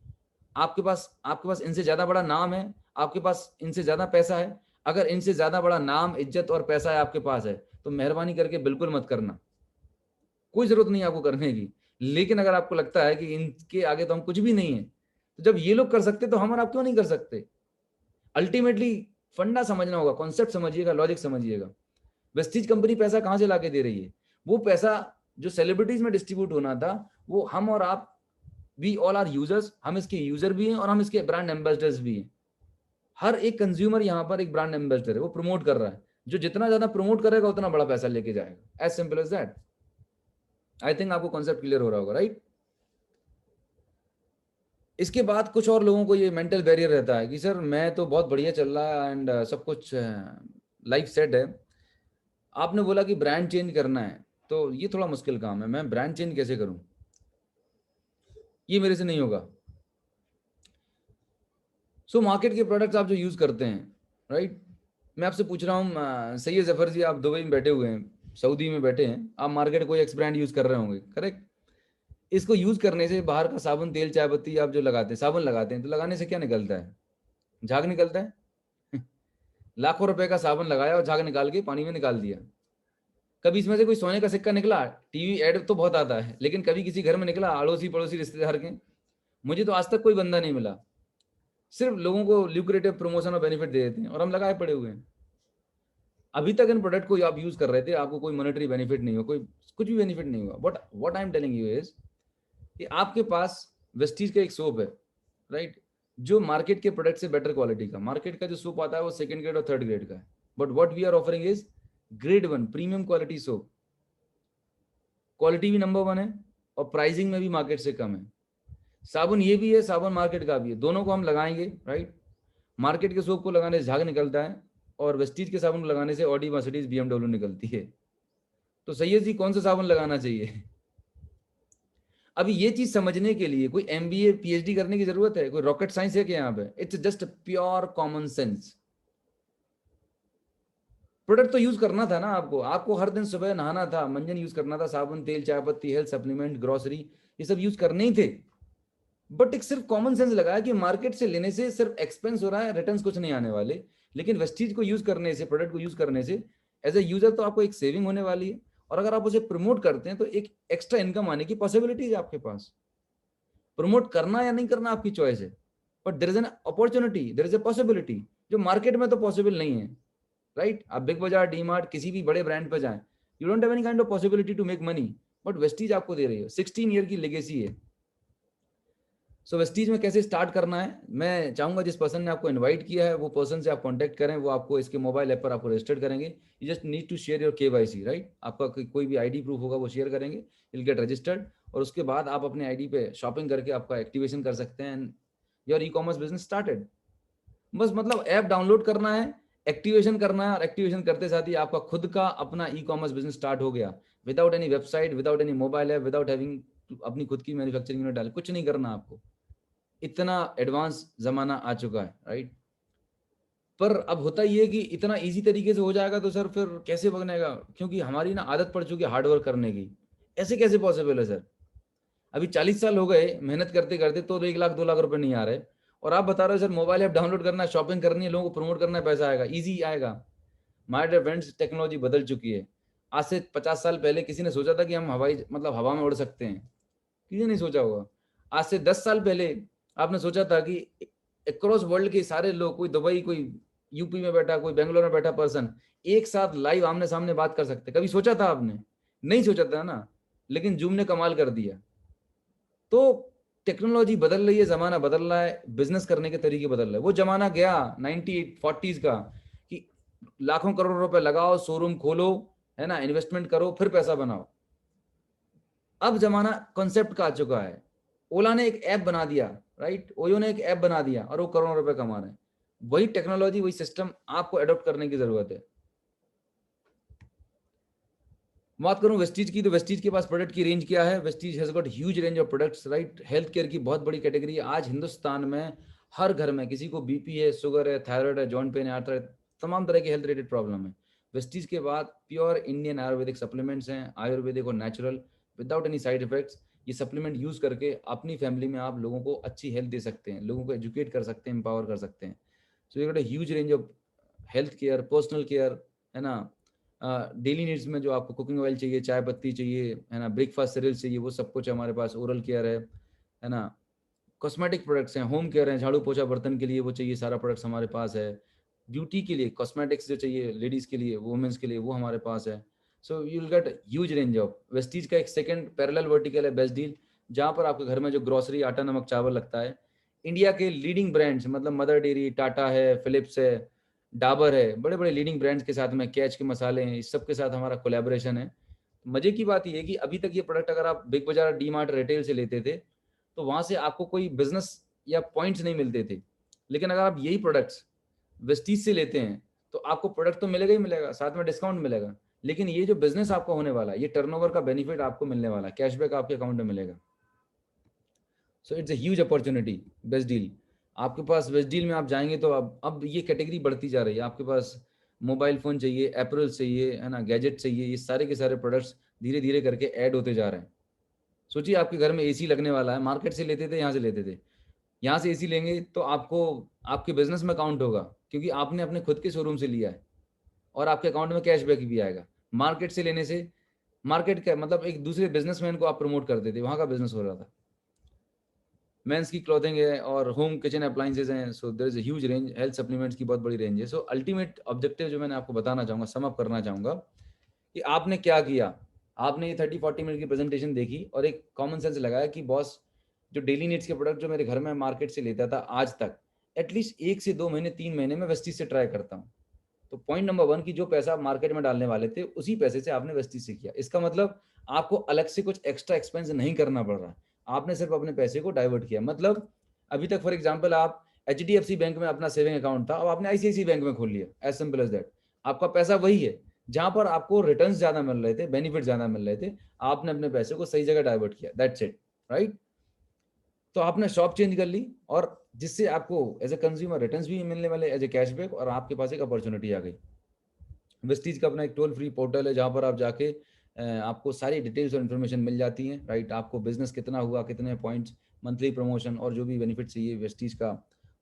आपके पास इनसे ज्यादा बड़ा नाम है? आपके पास इनसे ज्यादा पैसा है? अगर इनसे ज्यादा बड़ा नाम, इज्जत और पैसा है आपके पास है, तो मेहरबानी करके बिल्कुल मत करना, कोई जरूरत नहीं आपको करने की। लेकिन अगर आपको लगता है कि इनके आगे तो हम कुछ भी नहीं है, तो जब ये लोग कर सकते तो हम और आप क्यों नहीं कर सकते? अल्टीमेटली फंडा समझना होगा, कॉन्सेप्ट समझिएगा, लॉजिक समझिएगा। वेस्टीज कंपनी पैसा कहां से लाके दे रही है? वो पैसा जो सेलिब्रिटीज में डिस्ट्रीब्यूट होना था, वो हम और आप, वी ऑल आर यूजर्स, हम इसके यूजर भी हैं और हम इसके ब्रांड एम्बेसडर्स भी हैं। हर एक कंज्यूमर यहाँ पर एक ब्रांड एम्बेसडर है, वो प्रमोट कर रहा है। जो जितना ज्यादा प्रमोट करेगा उतना बड़ा पैसा लेके जाएगा, as simple as that. I think आपको कॉन्सेप्ट क्लियर हो रहा होगा, राइट? इसके बाद कुछ और लोगों को ये मेंटल बैरियर रहता है कि सर मैं तो बहुत बढ़िया चल रहा है एंड सब कुछ लाइफ सेट है, आपने बोला कि ब्रांड चेंज करना है, तो ये थोड़ा मुश्किल काम है, मैं ब्रांड चेंज कैसे करूं? ये मेरे से नहीं होगा। सो मार्केट के प्रोडक्ट्स आप जो यूज करते हैं, राइट? मैं आपसे पूछ रहा हूँ सैयद जफर जी, आप दुबई में बैठे हुए हैं, सऊदी में बैठे हैं, आप मार्केट कोई एक्स ब्रांड यूज कर रहे होंगे, करेक्ट? इसको यूज करने से बाहर का साबुन, तेल, चाय पत्ती आप जो लगाते हैं, साबुन लगाते हैं, तो लगाने से क्या निकलता है? झाग निकलता है। लाखों रुपए का साबुन लगाया और झाग निकाल के पानी में निकाल दिया। कभी इसमें से कोई सोने का सिक्का निकला? टीवी एड तो बहुत आता है, लेकिन कभी किसी घर में निकला, अड़ोसी पड़ोसी रिश्तेदार के? मुझे तो आज तक कोई बंदा नहीं मिला। सिर्फ लोगों को ल्यूक्रेटिव प्रमोशन और बेनिफिट दे देते हैं और हम लगाए पड़े हुए हैं। अभी तक इन प्रोडक्ट को आप यूज कर रहे थे, आपको कोई मॉनेटरी बेनिफिट नहीं हुआ, कोई कुछ भी बेनिफिट नहीं हुआ। But what I am telling you is कि आपके पास वेस्टीज का एक सोप है, राइट? जो मार्केट के प्रोडक्ट से बेटर क्वालिटी का, मार्केट का जो सोप आता है वो सेकंड ग्रेड और थर्ड ग्रेड का है, but what we are offering is grade 1 premium quality soap. Quality भी नंबर 1 है और प्राइसिंग में भी मार्केट से कम है। साबुन ये भी है, साबुन मार्केट का भी है, दोनों को हम लगाएंगे, राइट? मार्केट के सोप को लगाने से झाग निकलता है और वेस्टीज के साबुन को लगाने से ऑडी, मर्सिडीज, बीएमडब्ल्यू निकलती है। तो सैयद जी कौन सा साबुन लगाना चाहिए? अभी ये चीज समझने के लिए कोई एमबीए, पीएचडी करने की जरूरत है? कोई रॉकेट साइंस है क्या यहाँ पे? It's just pure common sense. Product तो यूज करना था ना आपको, आपको हर दिन सुबह नहाना था, मंजन यूज करना था, साबुन, तेल, चाय पत्ती, हेल्थ सप्लीमेंट, ग्रोसरी, ये सब यूज करने ही थे। बट एक सिर्फ कॉमन सेंस लगाया कि मार्केट से लेने से सिर्फ एक्सपेंस हो रहा है, रिटर्न्स कुछ नहीं आने वाले। लेकिन वेस्टीज को यूज करने से, प्रोडक्ट को यूज करने से एज ए यूजर तो आपको एक सेविंग होने वाली है, और अगर आप उसे प्रमोट करते हैं तो एक एक्स्ट्रा इनकम आने की पॉसिबिलिटी है आपके पास। प्रमोट करना या नहीं करना आपकी चॉइस है, but there is an opportunity, there is a possibility जो मार्केट में तो पॉसिबल नहीं है, राइट? आप बिग बाजार, डी मार्ट, किसी भी बड़े ब्रांड पर जाएं, you don't have any kind of possibility to make money, but Vestige आपको दे रही है। 16 ईयर की लेगेसी है। सो वेस्टीज में कैसे स्टार्ट करना है, मैं चाहूंगा जिस पर्सन ने आपको इनवाइट किया है वो पर्सन से आप कांटेक्ट करें, वो आपको इसके मोबाइल ऐप पर आपको रजिस्टर्ड करेंगे। You just need to share your KYC, right? आपका कोई भी आईडी प्रूफ होगा वो शेयर करेंगे, विल गेट रजिस्टर्ड, और उसके बाद आप अपने आईडी पे शॉपिंग करके आपका एक्टिवेशन कर सकते हैं and your e commerce business started. बस मतलब ऐप डाउनलोड करना है, एक्टिवेशन करना है, और एक्टिवेशन करते साथ ही आपका खुद का अपना ई कॉमर्स बिजनेस स्टार्ट हो गया, without any website, without any mobile app, without having अपनी खुद की मैन्युफैक्चरिंग यूनिट डाल, कुछ नहीं करना आपको। इतना एडवांस जमाना आ चुका है, राइट? पर अब होता ही है कि इतना इजी तरीके से हो जाएगा तो सर फिर कैसे बनेगा, क्योंकि हमारी ना आदत पड़ चुकी है हार्डवर्क करने की। ऐसे कैसे पॉसिबल है सर? अभी 40 साल हो गए मेहनत करते करते, तो 1 लाख 2 लाख रुपए नहीं आ रहे, और आप बता रहे हो सर मोबाइल ऐप डाउनलोड करना है, शॉपिंग करनी है, लोगों को प्रमोट करना है, पैसा आएगा, ईजी आएगा। माय डियर फ्रेंड्स, टेक्नोलॉजी बदल चुकी है। आज से 50 साल पहले किसी ने सोचा था कि हम हवाई, मतलब हवा में उड़ सकते हैं? किसी नहीं सोचा होगा। आज से 10 साल पहले आपने सोचा था कि अक्रॉस वर्ल्ड के सारे लोग, कोई दुबई, कोई यूपी में बैठा, कोई बेंगलोर में बैठा पर्सन, एक साथ लाइव आमने सामने बात कर सकते? कभी सोचा था आपने? नहीं सोचा था ना। लेकिन जूम ने कमाल कर दिया। तो टेक्नोलॉजी बदल रही है, जमाना बदल रहा है, बिजनेस करने के तरीके बदल रहे हैं। वो जमाना गया 1940s का कि लाखों करोड़ रुपए लगाओ, शोरूम खोलो, है ना, इन्वेस्टमेंट करो, फिर पैसा बनाओ। अब जमाना कॉन्सेप्ट का आ चुका है। ओला ने एक ऐप बना दिया, राइट? ओयो ने एक ऐप बना दिया और वो करोड़ों रुपए कमा रहे हैं। वही टेक्नोलॉजी, वही सिस्टम आपको अडॉप्ट करने की जरूरत है। बात करूं वेस्टीज की, तो वेस्टीज के पास प्रोडक्ट की रेंज क्या है? Vestige has got huge range of products, right. Health care की बहुत बड़ी कैटेगरी है। आज हिंदुस्तान में हर घर में किसी को बीपी है, शुगर है, थायराइड है, जॉइंट पेन है, आर्थराइड, तमाम तरह की हेल्थ रिलेटेड प्रॉब्लम है। वेस्टीज के बाद प्योर इंडियन आयुर्वेदिक सप्लीमेंट्स हैं, आयुर्वेदिक और natural, without any side effects. ये सप्लीमेंट यूज करके अपनी फैमिली में आप लोगों को अच्छी हेल्थ दे सकते हैं, लोगों को एजुकेट कर सकते हैं, एम्पावर कर सकते हैं। So you got a huge range of health care, personal care, है ना। डेली नीड्स में जो आपको कुकिंग ऑयल चाहिए, चाय पत्ती चाहिए, है ना, ब्रेकफास्ट सीरियल चाहिए, वो सब कुछ हमारे पास। ओरल केयर है ना, कॉस्मेटिक प्रोडक्ट्स हैं, होम केयर है, झाड़ू पोछा बर्तन के लिए वो चाहिए, सारा प्रोडक्ट्स हमारे पास है। ब्यूटी के लिए कॉस्मेटिक्स जो चाहिए लेडीज के लिए, वुमेन्स के लिए, वो हमारे पास है। So you will gate huge range of. Vestige का एक सेकंड पैरेलल वर्टिकल है बेस्ट डील, जहाँ पर आपके घर में जो ग्रोसरी, आटा नमक चावल लगता है, इंडिया के लीडिंग ब्रांड्स, मतलब मदर डेयरी, टाटा है, फिलिप्स है, डाबर है, बड़े बड़े लीडिंग ब्रांड्स के साथ में, कैच के मसाले हैं, इस सब के साथ हमारा कोलैबोरेशन है। मजे की बात यह है कि अभी तक ये प्रोडक्ट अगर आप बिग बाजार, डी मार्ट, रिटेल से लेते थे, तो वहां से आपको कोई बिजनेस या पॉइंट्स नहीं मिलते थे। लेकिन अगर आप यही प्रोडक्ट्स वेस्टीज से लेते हैं, तो आपको प्रोडक्ट तो मिलेगा ही मिलेगा, साथ में डिस्काउंट मिलेगा, लेकिन ये जो बिजनेस आपका होने वाला है, ये टर्नओवर का बेनिफिट आपको मिलने वाला है, कैशबैक आपके अकाउंट में मिलेगा। सो it's a huge opportunity. Best deal आपके पास, बेस्ट डील में आप जाएंगे तो अब ये कैटेगरी बढ़ती जा रही है। आपके पास मोबाइल फोन चाहिए, एप्पल चाहिए, है ना, गैजेट चाहिए, ये सारे के सारे प्रोडक्ट्स धीरे धीरे करके ऐड होते जा रहे हैं। सोचिए आपके घर में एसी लगने वाला है, मार्केट से लेते थे, यहाँ से लेते थे, यहाँ से एसी लेंगे तो आपको आपके बिजनेस में काउंट होगा, क्योंकि आपने अपने खुद के शोरूम से लिया है, और आपके अकाउंट में कैशबैक भी आएगा। मार्केट से लेने से, मार्केट का मतलब एक दूसरे बिजनेसमैन को आप प्रमोट करते थे, वहां का बिजनेस हो रहा था। मेंस की क्लोथिंग है और होम किचन अप्लाइंसेज हैं। So there is a huge range, health supplements की बहुत बड़ी रेंज है। सो अल्टीमेट ऑब्जेक्टिव जो मैंने आपको बताना चाहूंगा, सम अप करना चाहूंगा, कि आपने क्या किया। आपने ये 30-40 मिनट की प्रेजेंटेशन देखी और एक कॉमन सेंस लगाया कि बॉस, जो डेली नीड्स के प्रोडक्ट जो मेरे घर में मार्केट से लेता था आज तक, एटलीस्ट 1 से 2 महीने 3 महीने में वेस्टीज से ट्राई करता हूँ। तो पॉइंट नंबर 1 की जो पैसा आप मार्केट में डालने वाले थे, उसी पैसे से आपने वेस्टीज से किया। इसका मतलब आपको अलग से कुछ एक्स्ट्रा एक्सपेंस नहीं करना पड़ रहा, आपने सिर्फ अपने पैसे को डाइवर्ट किया। मतलब अभी तक फॉर एग्जाम्पल आप HDFC बैंक में अपना सेविंग अकाउंट था, अब आपने ICICI बैंक में खोल लिया, एज सिंपल एज दैट। आपका पैसा वही है, जहां पर आपको रिटर्न्स ज्यादा मिल रहे थे, बेनिफिट ज्यादा मिल रहे थे, आपने अपने पैसे को सही जगह डाइवर्ट किया, दैट्स इट, राइट। तो आपने शॉप चेंज कर ली, और जिससे आपको एज ए कंज्यूमर रिटर्न्स भी मिलने वाले, एज ए कैशबैक, और आपके पास एक अपॉर्चुनिटी आ गई। वेस्टीज का अपना एक टोल फ्री पोर्टल है, जहाँ पर आप जाके आपको सारी डिटेल्स और इन्फॉर्मेशन मिल जाती हैं, राइट। आपको बिजनेस कितना हुआ, कितने पॉइंट्स, मंथली प्रमोशन, और जो भी बेनिफिट चाहिए वेस्टीज का,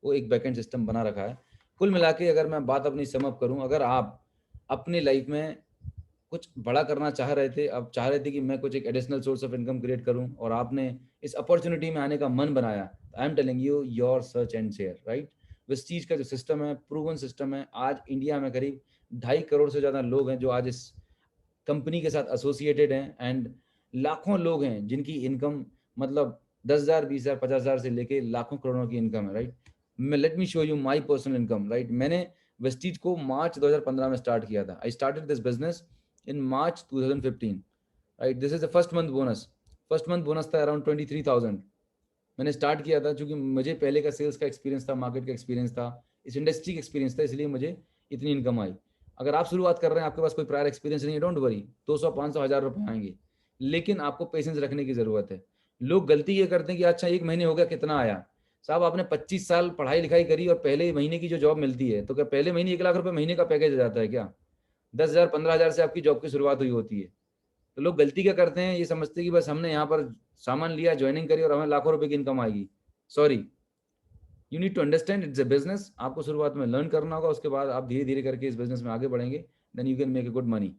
वो एक बैकएंड सिस्टम बना रखा है। कुल मिला के अगर मैं बात अपनी समअप करूं, अगर आप अपनी लाइफ में कुछ बड़ा करना चाह रहे थे, आप चाह रहे थे कि मैं कुछ एक additional source of income create करूं, और आपने इस अपॉर्चुनिटी में आने का मन बनाया, आई am telling you, your search and share, right. Vestige का जो सिस्टम है, प्रूवन सिस्टम है। आज इंडिया में करीब 2.5 करोड़ से ज़्यादा लोग हैं जो आज इस कंपनी के साथ एसोसिएटेड हैं, एंड लाखों लोग हैं जिनकी इनकम मतलब 10,000, 20,000, 50,000 से लेके लाखों करोड़ों की इनकम है, राइट। मैं let me show you my personal income, right. मैंने वेस्टीज को मार्च 2015 में स्टार्ट किया था। आई started this business in March 2015, right. This is the first month bonus. First month bonus था अराउंड 23,000। मैंने स्टार्ट किया था क्योंकि मुझे पहले का सेल्स का एक्सपीरियंस था, मार्केट का एक्सपीरियंस था, इस इंडस्ट्री का एक्सपीरियंस था, इसलिए मुझे इतनी इनकम आई। अगर आप शुरुआत कर रहे हैं, आपके पास कोई प्रायर एक्सपीरियंस नहीं है, डोंट वरी, 200, 500, 1,000 रुपये आएंगे, लेकिन आपको पेशेंस रखने की जरूरत है। लोग गलती ये करते हैं कि अच्छा 1 महीने हो गया, कितना आया। साहब आपने 25 साल पढ़ाई लिखाई करी और पहले महीने की जो जॉब मिलती है, तो क्या पहले महीने 1 लाख रुपए महीने का पैकेज आ जाता है क्या? 10,000, 15,000 से आपकी जॉब की शुरुआत हुई होती है। तो लोग गलती क्या करते हैं, ये समझते हैं कि बस हमने यहाँ पर सामान लिया, ज्वाइनिंग करी और हमें लाखों रुपए की इनकम आएगी। Sorry, you need to understand it's a business. आपको शुरुआत में लर्न करना होगा, उसके बाद आप धीरे धीरे करके इस बिजनेस में आगे बढ़ेंगे, then you can make a good money.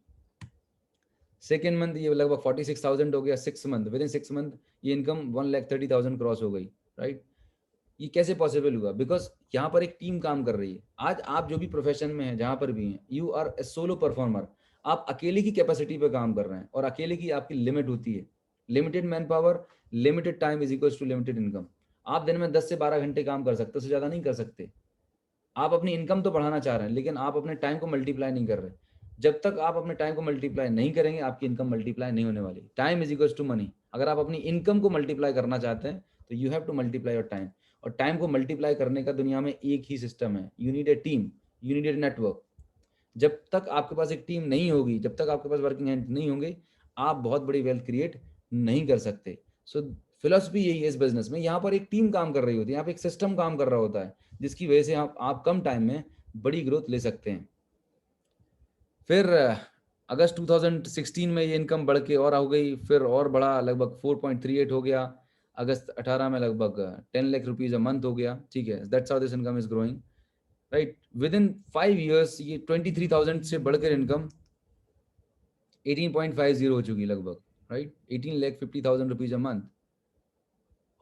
Second month ये लगभग 46,000 हो गया। 6 मंथ, विद इन 6 मंथ ये इनकम 1,30,000 क्रॉस हो गई, राइट। ये कैसे पॉसिबल हुआ? बिकॉज यहाँ पर एक टीम काम कर रही है। आज आप जो भी प्रोफेशन में हैं, जहाँ पर भी हैं, you are a solo performer. आप अकेले की कैपेसिटी पे काम कर रहे हैं, और अकेले की आपकी लिमिट होती है। Limited man power, limited time is equal to limited income. आप दिन में 10 से 12 घंटे काम कर सकते हो, उससे ज़्यादा नहीं कर सकते। आप अपनी इनकम तो बढ़ाना चाह रहे हैं, लेकिन आप अपने टाइम को मल्टीप्लाई नहीं कर रहे। जब तक आप अपने टाइम को मल्टीप्लाई नहीं करेंगे, आपकी इनकम मल्टीप्लाई नहीं होने वाली। Time is equal to money. अगर आप अपनी इनकम को मल्टीप्लाई करना चाहते हैं, तो you have to multiply your time. और टाइम को मल्टीप्लाई करने का दुनिया में एक ही सिस्टम है, you need a team, you need a network. जब तक आपके पास एक टीम नहीं होगी, जब तक आपके पास वर्किंग हैंड नहीं होंगे, आप बहुत बड़ी वेल्थ क्रिएट नहीं कर सकते। सो फिलॉसफी यही है इस बिजनेस में, यहाँ पर एक टीम काम कर रही होती है, यहाँ पे एक सिस्टम काम कर रहा होता है, जिसकी वजह से आप कम टाइम में बड़ी ग्रोथ ले सकते हैं। फिर अगस्त 2016 में ये इनकम बढ़ के और हो गई, फिर और बढ़ा, लगभग 4.38 हो गया। अगस्त 18 में लगभग 10 लाख रुपीज अ मंथ हो गया। ठीक है, that's how this income is growing, right. With in 5 years ये 23,000 से बढ़कर इनकम 18.50 हो चुकी लगभग, राइट। 18,50,000 rupees a month.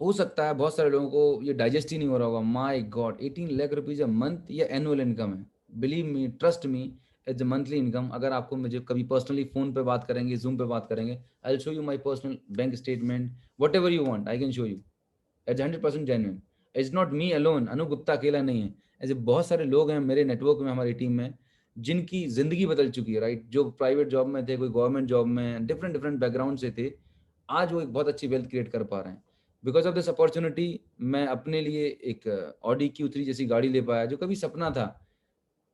हो सकता है बहुत सारे लोगों को ये डाइजेस्ट ही नहीं हो रहा होगा, my God 18 lakh rupees a month, ये एनुअल इनकम है। Believe me, trust me, it's monthly income. अगर आपको मुझे कभी पर्सनली फोन पे बात करेंगे, जूम पे बात करेंगे, I will show you my personal bank statement, whatever you want I can show you. It's 100% genuine. It's not me alone, Anu Gupta अकेला नहीं है, ऐसे बहुत सारे लोग हैं मेरे नेटवर्क में, हमारी टीम में, जिनकी जिंदगी बदल चुकी है, राइट। जो प्राइवेट जॉब में थे, कोई गवर्नमेंट जॉब में, डिफरेंट डिफरेंट बैकग्राउंड से थे, आज वो एक बहुत अच्छी वेल्थ क्रिएट कर पा रहे हैं बिकॉज ऑफ दिस अपॉर्चुनिटी। मैं अपने लिए एक ऑडी Q3 जैसी गाड़ी ले पाया, जो कभी सपना था।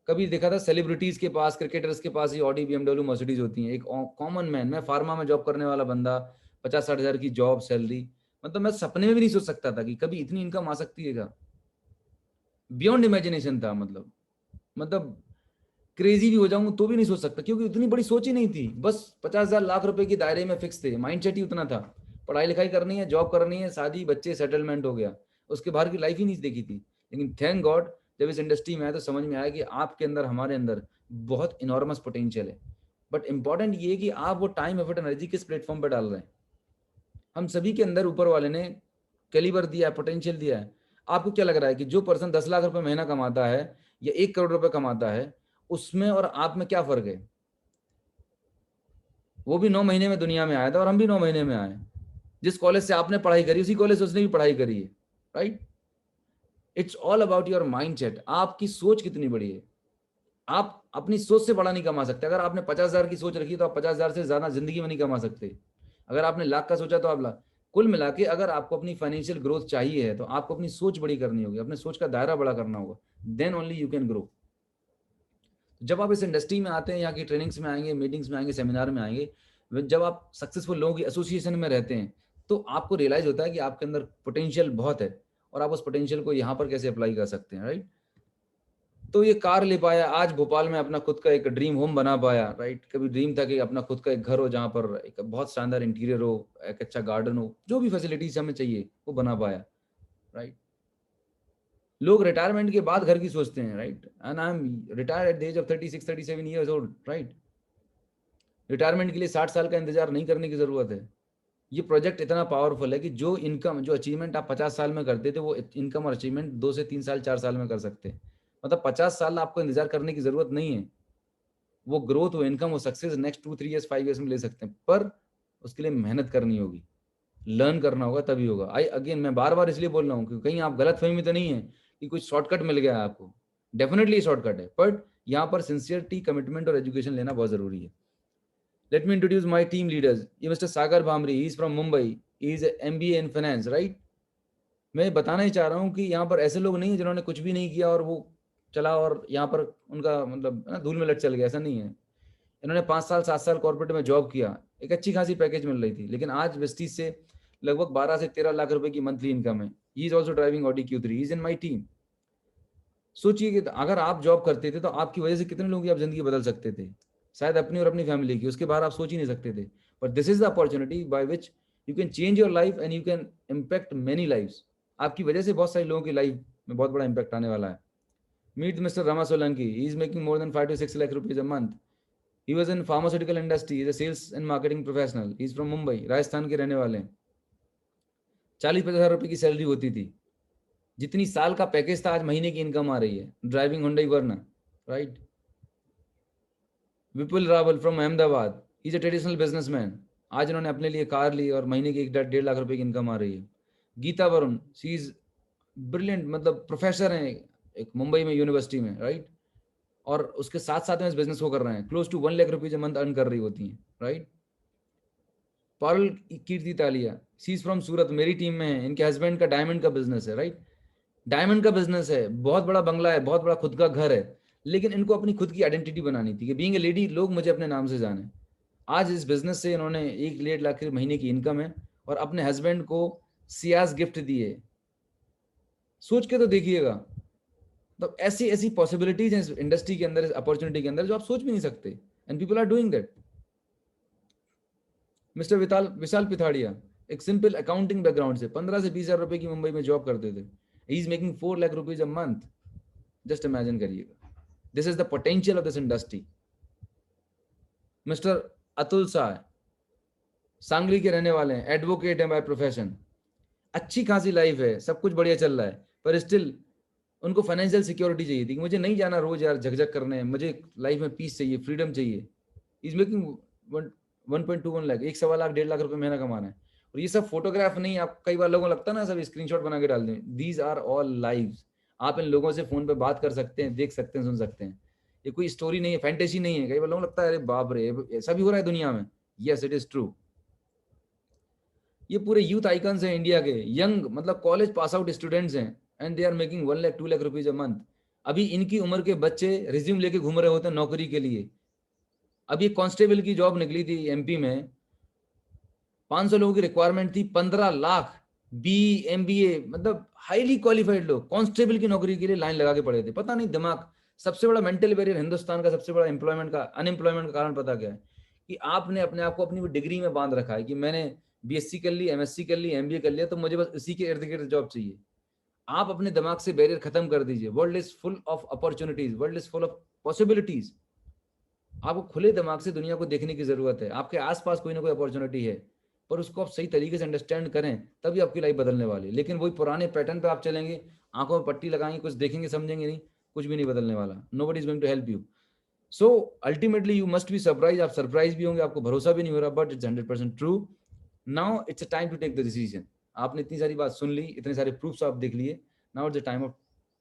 कभी देखा था सेलिब्रिटीज के पास, क्रिकेटर्स के पास ही ऑडी, BMW, मर्सिडीज होती हैं। एक कॉमन मैन, मैं फार्मा में जॉब करने वाला बंदा, 50-60 हज़ार की जॉब सैलरी, मतलब मैं सपने में भी नहीं सोच सकता था कि कभी इतनी इनकम आ सकती है क्या। बियॉन्ड इमेजिनेशन था, मतलब क्रेजी भी हो जाऊं तो भी नहीं सोच सकता, क्योंकि उतनी बड़ी सोच ही नहीं थी। बस 50,000 लाख रुपए के दायरे में फिक्स थे, माइंडसेट ही उतना था। पढ़ाई लिखाई करनी है, जॉब करनी है, शादी, बच्चे, सेटलमेंट हो गया, उसके बाहर की लाइफ ही नहीं देखी थी। लेकिन थैंक गॉड जब इस इंडस्ट्री में आया तो समझ में आया कि आपके अंदर, हमारे अंदर बहुत इनॉर्मस पोटेंशियल है। बट इंपॉर्टेंट ये है कि आप वो टाइम, एफर्ट, एनर्जी किस प्लेटफॉर्म पर डाल रहे हैं। हम सभी के अंदर ऊपर वाले ने कैलिबर दिया है, पोटेंशियल दिया है। आपको क्या लग रहा है कि जो पर्सन 10 लाख रुपए महीना कमाता है या 1 करोड़ रुपए कमाता है, उसमें और आप में क्या फर्क है। वो भी 9 महीने में दुनिया में आया था और हम भी 9 महीने में आए। जिस कॉलेज से आपने पढ़ाई करी उसी कॉलेज से उसने भी पढ़ाई करी है, right. It's all about your mindset, आपकी सोच कितनी बड़ी है। आप अपनी सोच से बड़ा नहीं कमा सकते। अगर आपने 50,000 की सोच रखी तो आप 50,000 से ज्यादा जिंदगी में नहीं कमा सकते। अगर आपने लाख का सोचा तो आप लाख। कुल मिला के अगर आपको अपनी फाइनेंशियल ग्रोथ चाहिए है तो आपको अपनी सोच बड़ी करनी होगी, अपने सोच का दायरा बड़ा करना होगा, then only you can grow. जब आप इस इंडस्ट्री में आते हैं, यहाँ की ट्रेनिंग्स में आएंगे, मीटिंग्स में आएंगे, सेमिनार में आएंगे, जब आप सक्सेसफुल लोगों की एसोसिएशन में रहते हैं, तो आपको रियलाइज होता है कि आपके अंदर पोटेंशियल बहुत है और आप उस पोटेंशियल को यहाँ पर कैसे अप्लाई कर सकते हैं, राइट। तो ये कार ले पाया, आज भोपाल में अपना खुद का एक ड्रीम होम बना पाया, राइट। कभी ड्रीम था कि अपना खुद का एक घर हो जहाँ पर एक बहुत शानदार इंटीरियर हो, एक अच्छा गार्डन हो, जो भी फैसिलिटीज हमें चाहिए वो बना पाया, राइट। लोग रिटायरमेंट के बाद घर की सोचते हैं, right. And I am retire at the age of 36-37 years old, right. Retirement के लिए 60 साल का इंतजार नहीं करने की जरूरत है। ये प्रोजेक्ट इतना पावरफुल है कि जो इनकम, जो अचीवमेंट आप 50 साल में करते थे, वो इनकम और अचीवमेंट 2 से 3 साल, 4 साल में कर सकते हैं। मतलब 50 साल आपको इंतजार करने की जरूरत नहीं है। वो ग्रोथ, वो इनकम, वो सक्सेस नेक्स्ट 2-3 ईयर्स, 5 ईयर्स में ले सकते हैं, पर उसके लिए मेहनत करनी होगी, लर्न करना होगा, तभी होगा। आई अगेन, मैं बार बार इसलिए बोल रहा हूँ कि कहीं आप गलत फहमी तो नहीं है कि कुछ शॉर्टकट मिल गया है आपको। डेफिनेटली शॉर्टकट है, बट यहाँ पर सिंसियरिटी, कमिटमेंट और एजुकेशन लेना बहुत जरूरी है। Let me introduce my team leaders. ये mister Sagar bhramari, he is from Mumbai. He is MBA in finance, right? मैं बताना ही चाह रहा हूँ कि यहाँ पर ऐसे लोग नहीं है जिन्होंने कुछ भी नहीं किया और वो चला और यहाँ पर उनका मतलब ना धूल में लट चल गया, ऐसा नहीं है। इन्होंने 5 साल 7 साल कॉर्पोरेट में जॉब किया, एक अच्छी खासी पैकेज मिल रही थी, लेकिन आज वेस्टीज से लगभग 12 से 13 लाख रुपए की मंथली इनकम है। He is also driving Audi Q3, he is in my team. सोचिए कि अगर आप जॉब करते थे तो आपकी वजह से कितने लोगों की आप जिंदगी बदल सकते थे, शायद अपनी और अपनी फैमिली की, उसके बाहर आप सोच ही नहीं सकते थे। But this is the opportunity by which you can change your life and you can impact many lives. आपकी वजह से बहुत सारे लोगों की लाइफ में बहुत बड़ा इंपैक्ट आने वाला है। Meet mister Rama Solanki, he is making more than 5 to 6 lakh rupees a month. He was in pharmaceutical industry, is a sales and marketing professional. He is from Mumbai, Rajasthan के रहने वाले हैं। 40-50 हज़ार रुपए की सैलरी होती थी, जितनी साल का पैकेज था आज महीने की इनकम आ रही है। Driving Hyundai Verna, right. Vipul Rawal from Ahmedabad, is a traditional businessman. आज इन्होंने अपने लिए कार ली और महीने की 1-1.5 लाख रुपए की इनकम आ रही है। Geeta Varun, she is brilliant, मतलब प्रोफेसर हैं एक मुंबई में यूनिवर्सिटी में, राइट। और उसके साथ साथ में इस बिजनेस को कर रहे हैं, close to 1 lakh rupees month earn कर रही होती हैं, right. Parul Kirti Talia, she is from Surat, मेरी टीम में है। इनके हस्बैंड का डायमंड का बिजनेस है, राइट। डायमंड का बिजनेस है, बहुत बड़ा बंगला है, बहुत बड़ा खुद का घर है, लेकिन इनको अपनी खुद की आइडेंटिटी बनानी थी कि बीइंग ए लेडी लोग मुझे अपने नाम से जाने। आज इस बिजनेस से इन्होंने 1-1.5 लाख महीने की इनकम है और अपने हस्बैंड को सियाज गिफ्ट दिए। सोच के तो देखिएगा, तो ऐसी ऐसी पॉसिबिलिटीज हैं इस इंडस्ट्री के अंदर, इस अपॉर्चुनिटी के अंदर, जो आप सोच भी नहीं सकते, and people are doing that. Mister Vishal Pithadia एक सिंपल अकाउंटिंग बैकग्राउंड से 15 से 20 हजार रुपए की मुंबई में जॉब करते थे। He is making 4 lakh rupees a month. Just imagine करिएगा, this is the potential of this industry. Mister Atul Shah Sangli के रहने वाले हैं, एडवोकेट हैं बाय प्रोफेशन, अच्छी खासी लाइफ है, सब कुछ बढ़िया चल रहा है, पर स्टिल उनको फाइनेंशियल सिक्योरिटी चाहिए थी कि मुझे नहीं जाना रोज यार झकझक करने, मुझे लाइफ में पीस चाहिए, फ्रीडम चाहिए। इज मेकिंग 1.21 लाख, 1.25 लाख 1.5 लाख रुपए महीना कमा रहे हैं। और ये सब फोटोग्राफ नहीं, आप कई बार लोगों को लगता है ना सब स्क्रीनशॉट बना के डाल दें, दीज आर ऑल लाइव्स। आप इन लोगों से फोन पे बात कर सकते हैं, देख सकते हैं, सुन सकते हैं। ये कोई स्टोरी नहीं है, फैंटेसी नहीं है। कई बार लोगों को लगता है अरे बाप रे ऐसा भी हो रहा है दुनिया में। Yes it is true. ये पूरे यूथ आइकन्स हैं इंडिया के, यंग मतलब कॉलेज पास आउट स्टूडेंट्स हैं, and they are making 1 lakh 2 lakh rupees a month. अभी इनकी उम्र के बच्चे रिज्यूम लेके घूम रहे होते हैं नौकरी के लिए। अभी कांस्टेबल की जॉब निकली थी एमपी में, 500 लोगों की रिक्वायरमेंट थी, 15 लाख बी एमबीए मतलब हाईली क्वालिफाइड लोग कांस्टेबल की नौकरी के लिए लाइन लगा के पड़े थे। पता नहीं दिमाग, सबसे बड़ा मेंटल बैरियर हिंदुस्तान का, सबसे बड़ा अनएम्प्लॉयमेंट का कारण पता क्या है? कि आपने अपने आप को अपनी डिग्री में बांध रखा है कि मैंने बीएससी कर ली, एमएससी कर ली, एमबीए कर लिया, तो मुझे बस इसी के इर्द गिर्द जॉब चाहिए। आप अपने दिमाग से बैरियर खत्म कर दीजिए। World is full of opportunities, world is full of possibilities. आपको खुले दिमाग से दुनिया को देखने की जरूरत है। आपके आसपास कोई ना कोई अपॉर्चुनिटी है, पर उसको आप सही तरीके से अंडरस्टैंड करें, तभी आपकी लाइफ बदलने वाली है। लेकिन वही पुराने पैटर्न पे आप चलेंगे, आंखों में पट्टी लगाएंगे, कुछ देखेंगे समझेंगे नहीं, कुछ भी नहीं बदलने वाला। Nobody is going to help you. So ultimately you must be surprise. आप सरप्राइज भी होंगे, आपको भरोसा भी नहीं हो रहा, but it's 100% true. Now it's a time to take the decision. आपने इतनी सारी बात सुन ली, इतने सारे प्रूफ्स आप देख लिए, now it's the time of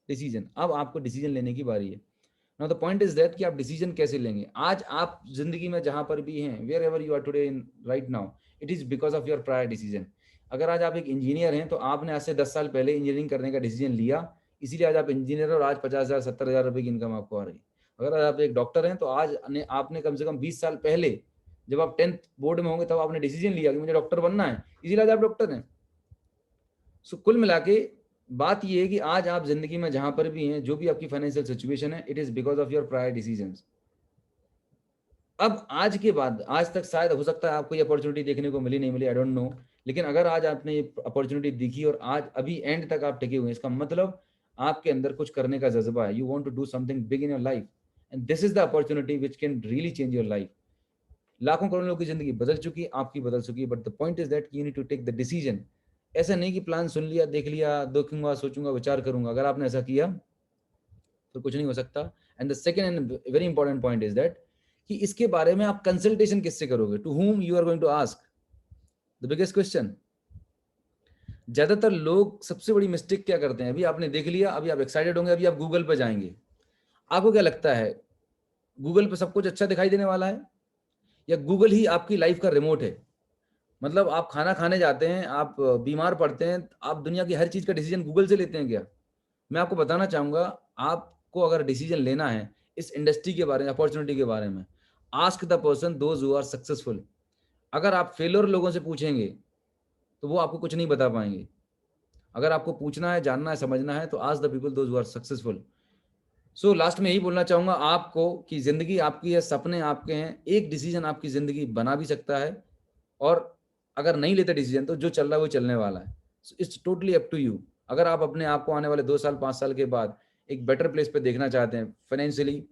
decision. अब आपको डिसीजन लेने की बारी है। Now the point is that कि आप डिसीजन कैसे लेंगे। आज आप जिंदगी में जहां पर भी हैं, wherever you are today in right now, it is because of your prior decision. अगर आज आप एक इंजीनियर हैं, तो आपने आज से 10 साल पहले इंजीनियरिंग करने का डिसीजन लिया, इसीलिए आज आप इंजीनियर और आज 50,000 70,000 रुपए की इनकम आपको आ रही है। अगर आप एक डॉक्टर हैं, तो आज आपने कम से कम 20 साल पहले, जब आप 10th बोर्ड में होंगे, तब आपने डिसीजन लिया कि मुझे डॉक्टर बनना है, इसीलिए आज आप डॉक्टर हैं। सो कुल मिला के बात ये है कि आज आप जिंदगी में जहां पर भी हैं, जो भी आपकी फाइनेंशियल सिचुएशन है, it is because of your prior decisions. अब आज के बाद, आज तक शायद हो सकता है आपको ये अपॉर्चुनिटी देखने को मिली नहीं मिली, आई डोंट नो, लेकिन अगर आज आपने ये अपॉर्चुनिटी दिखी और आज अभी एंड तक आप टिके हुए हैं, इसका मतलब आपके अंदर कुछ करने का जज्बा है। You want to do something big in your life, and this is the opportunity which can really change your life. लाखों करोड़ों लोगों की जिंदगी बदल चुकी है, आपकी बदल चुकी है, but the point is that you need to take the decision. ऐसा नहीं कि प्लान सुन लिया, देख लिया, देखूंगा, सोचूंगा, विचार करूंगा। अगर आपने ऐसा किया तो कुछ नहीं हो सकता। And the second and very important point is that कि इसके बारे में आप कंसल्टेशन किससे करोगे, to whom you are going to ask, the biggest question. ज्यादातर लोग सबसे बड़ी मिस्टेक क्या करते हैं, अभी आपने देख लिया, अभी आप एक्साइटेड होंगे, अभी आप गूगल पर जाएंगे। आपको क्या लगता है गूगल पर सब कुछ अच्छा दिखाई देने वाला है, या गूगल ही आपकी लाइफ का रिमोट है? मतलब आप खाना खाने जाते हैं, आप बीमार पड़ते हैं, आप दुनिया की हर चीज का डिसीजन गूगल से लेते हैं क्या? मैं आपको बताना चाहूंगा, आपको अगर डिसीजन लेना है इस इंडस्ट्री के बारे में, अपॉर्चुनिटी के बारे में, ask the person those who are successful. अगर आप फेलोर लोगों से पूछेंगे तो वो आपको कुछ नहीं बता पाएंगे। अगर आपको पूछना है, जानना है, समझना है, तो ask the people those who are successful. So last में यही बोलना चाहूंगा आपको कि जिंदगी आपकी है, सपने आपके हैं, एक डिसीजन आपकी जिंदगी बना भी सकता है, और अगर नहीं लेते डिसीजन तो जो चल रहा है वो चलने वाला है। It's totally up to you. अगर आप अपने आप को आने वाले 2 साल 5 साल के बाद एक बेटर प्लेस पे देखना चाहते हैं, फाइनेंशियली,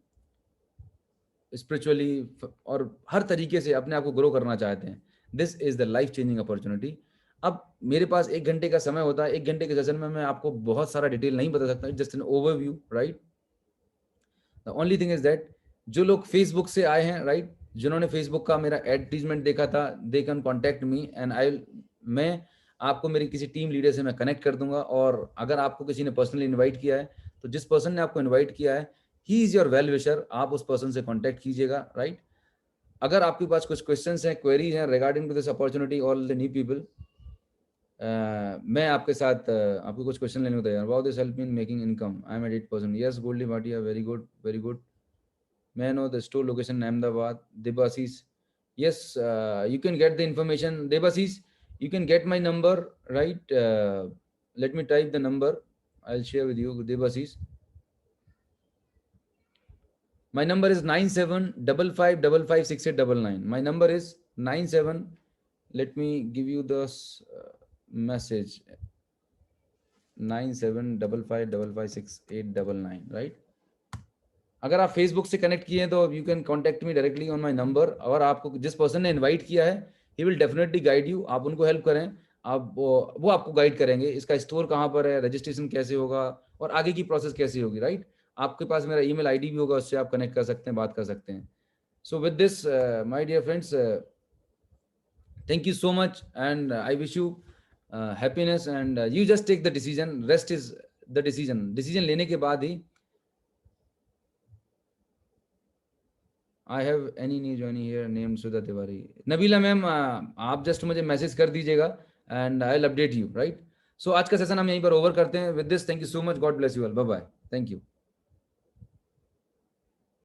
स्पिरिचुअली और हर तरीके से अपने आप को ग्रो करना चाहते हैं, this is the life changing opportunity. अब मेरे पास 1 घंटे का समय होता है, 1 घंटे के सेशन में मैं आपको बहुत सारा डिटेल नहीं बता सकता, just an overview, right. The only thing is that जो लोग फेसबुक से आए हैं, राइट, जिन्होंने फेसबुक का मेरा एडवर्टीजमेंट देखा था, they can contact me and मैं आपको मेरी किसी टीम लीडर से मैं कनेक्ट कर दूंगा। और अगर आपको किसी ने पर्सनली इनवाइट किया है, तो जिस पर्सन ने आपको इनवाइट किया है, he is your well wisher, आप उस पर्सन से कॉन्टैक्ट कीजिएगा, राइट। अगर आपके पास कुछ क्वेश्चंस हैं, क्वेरीज हैं regarding to this opportunity, all the new people, मैं आपके साथ आपको कुछ क्वेश्चन लेने को तैयार। How this help in making income? I am at 8%। Yes Goldy Bhatia, very good, very good. May I know the store location? Ahmedabad, Debasis. Yes, you can get the information. Debasis, you can get my number, right? Let me type the number. I'll share with you, Debasis. My number is 9755556899. My number is 97. Let me give you the message. 9755556899, right? अगर आप Facebook से connect किए हैं तो you can contact me directly on my number. और आपको जिस person ने इनवाइट किया है he will definitely guide you. आप उनको हेल्प करें, आप वो आपको गाइड करेंगे इसका स्टोर कहाँ पर है, रजिस्ट्रेशन कैसे होगा और आगे की प्रोसेस कैसी होगी, राइट? आपके पास मेरा ईमेल आईडी भी होगा, उससे आप कनेक्ट कर सकते हैं, बात कर सकते हैं। So with this my dear friends, thank you so much and I wish you happiness and you just take the decision. Rest is the decision. Decision लेने के बाद ही I have any new joining here named Sudha Tiwari. Nabila ma'am, आप just मुझे message कर दीजिएगा and I will update you, right? So आज का सेशन हम यहीं पर ओवर करते हैं। With this thank you so much, God bless you all, bye bye, thank you.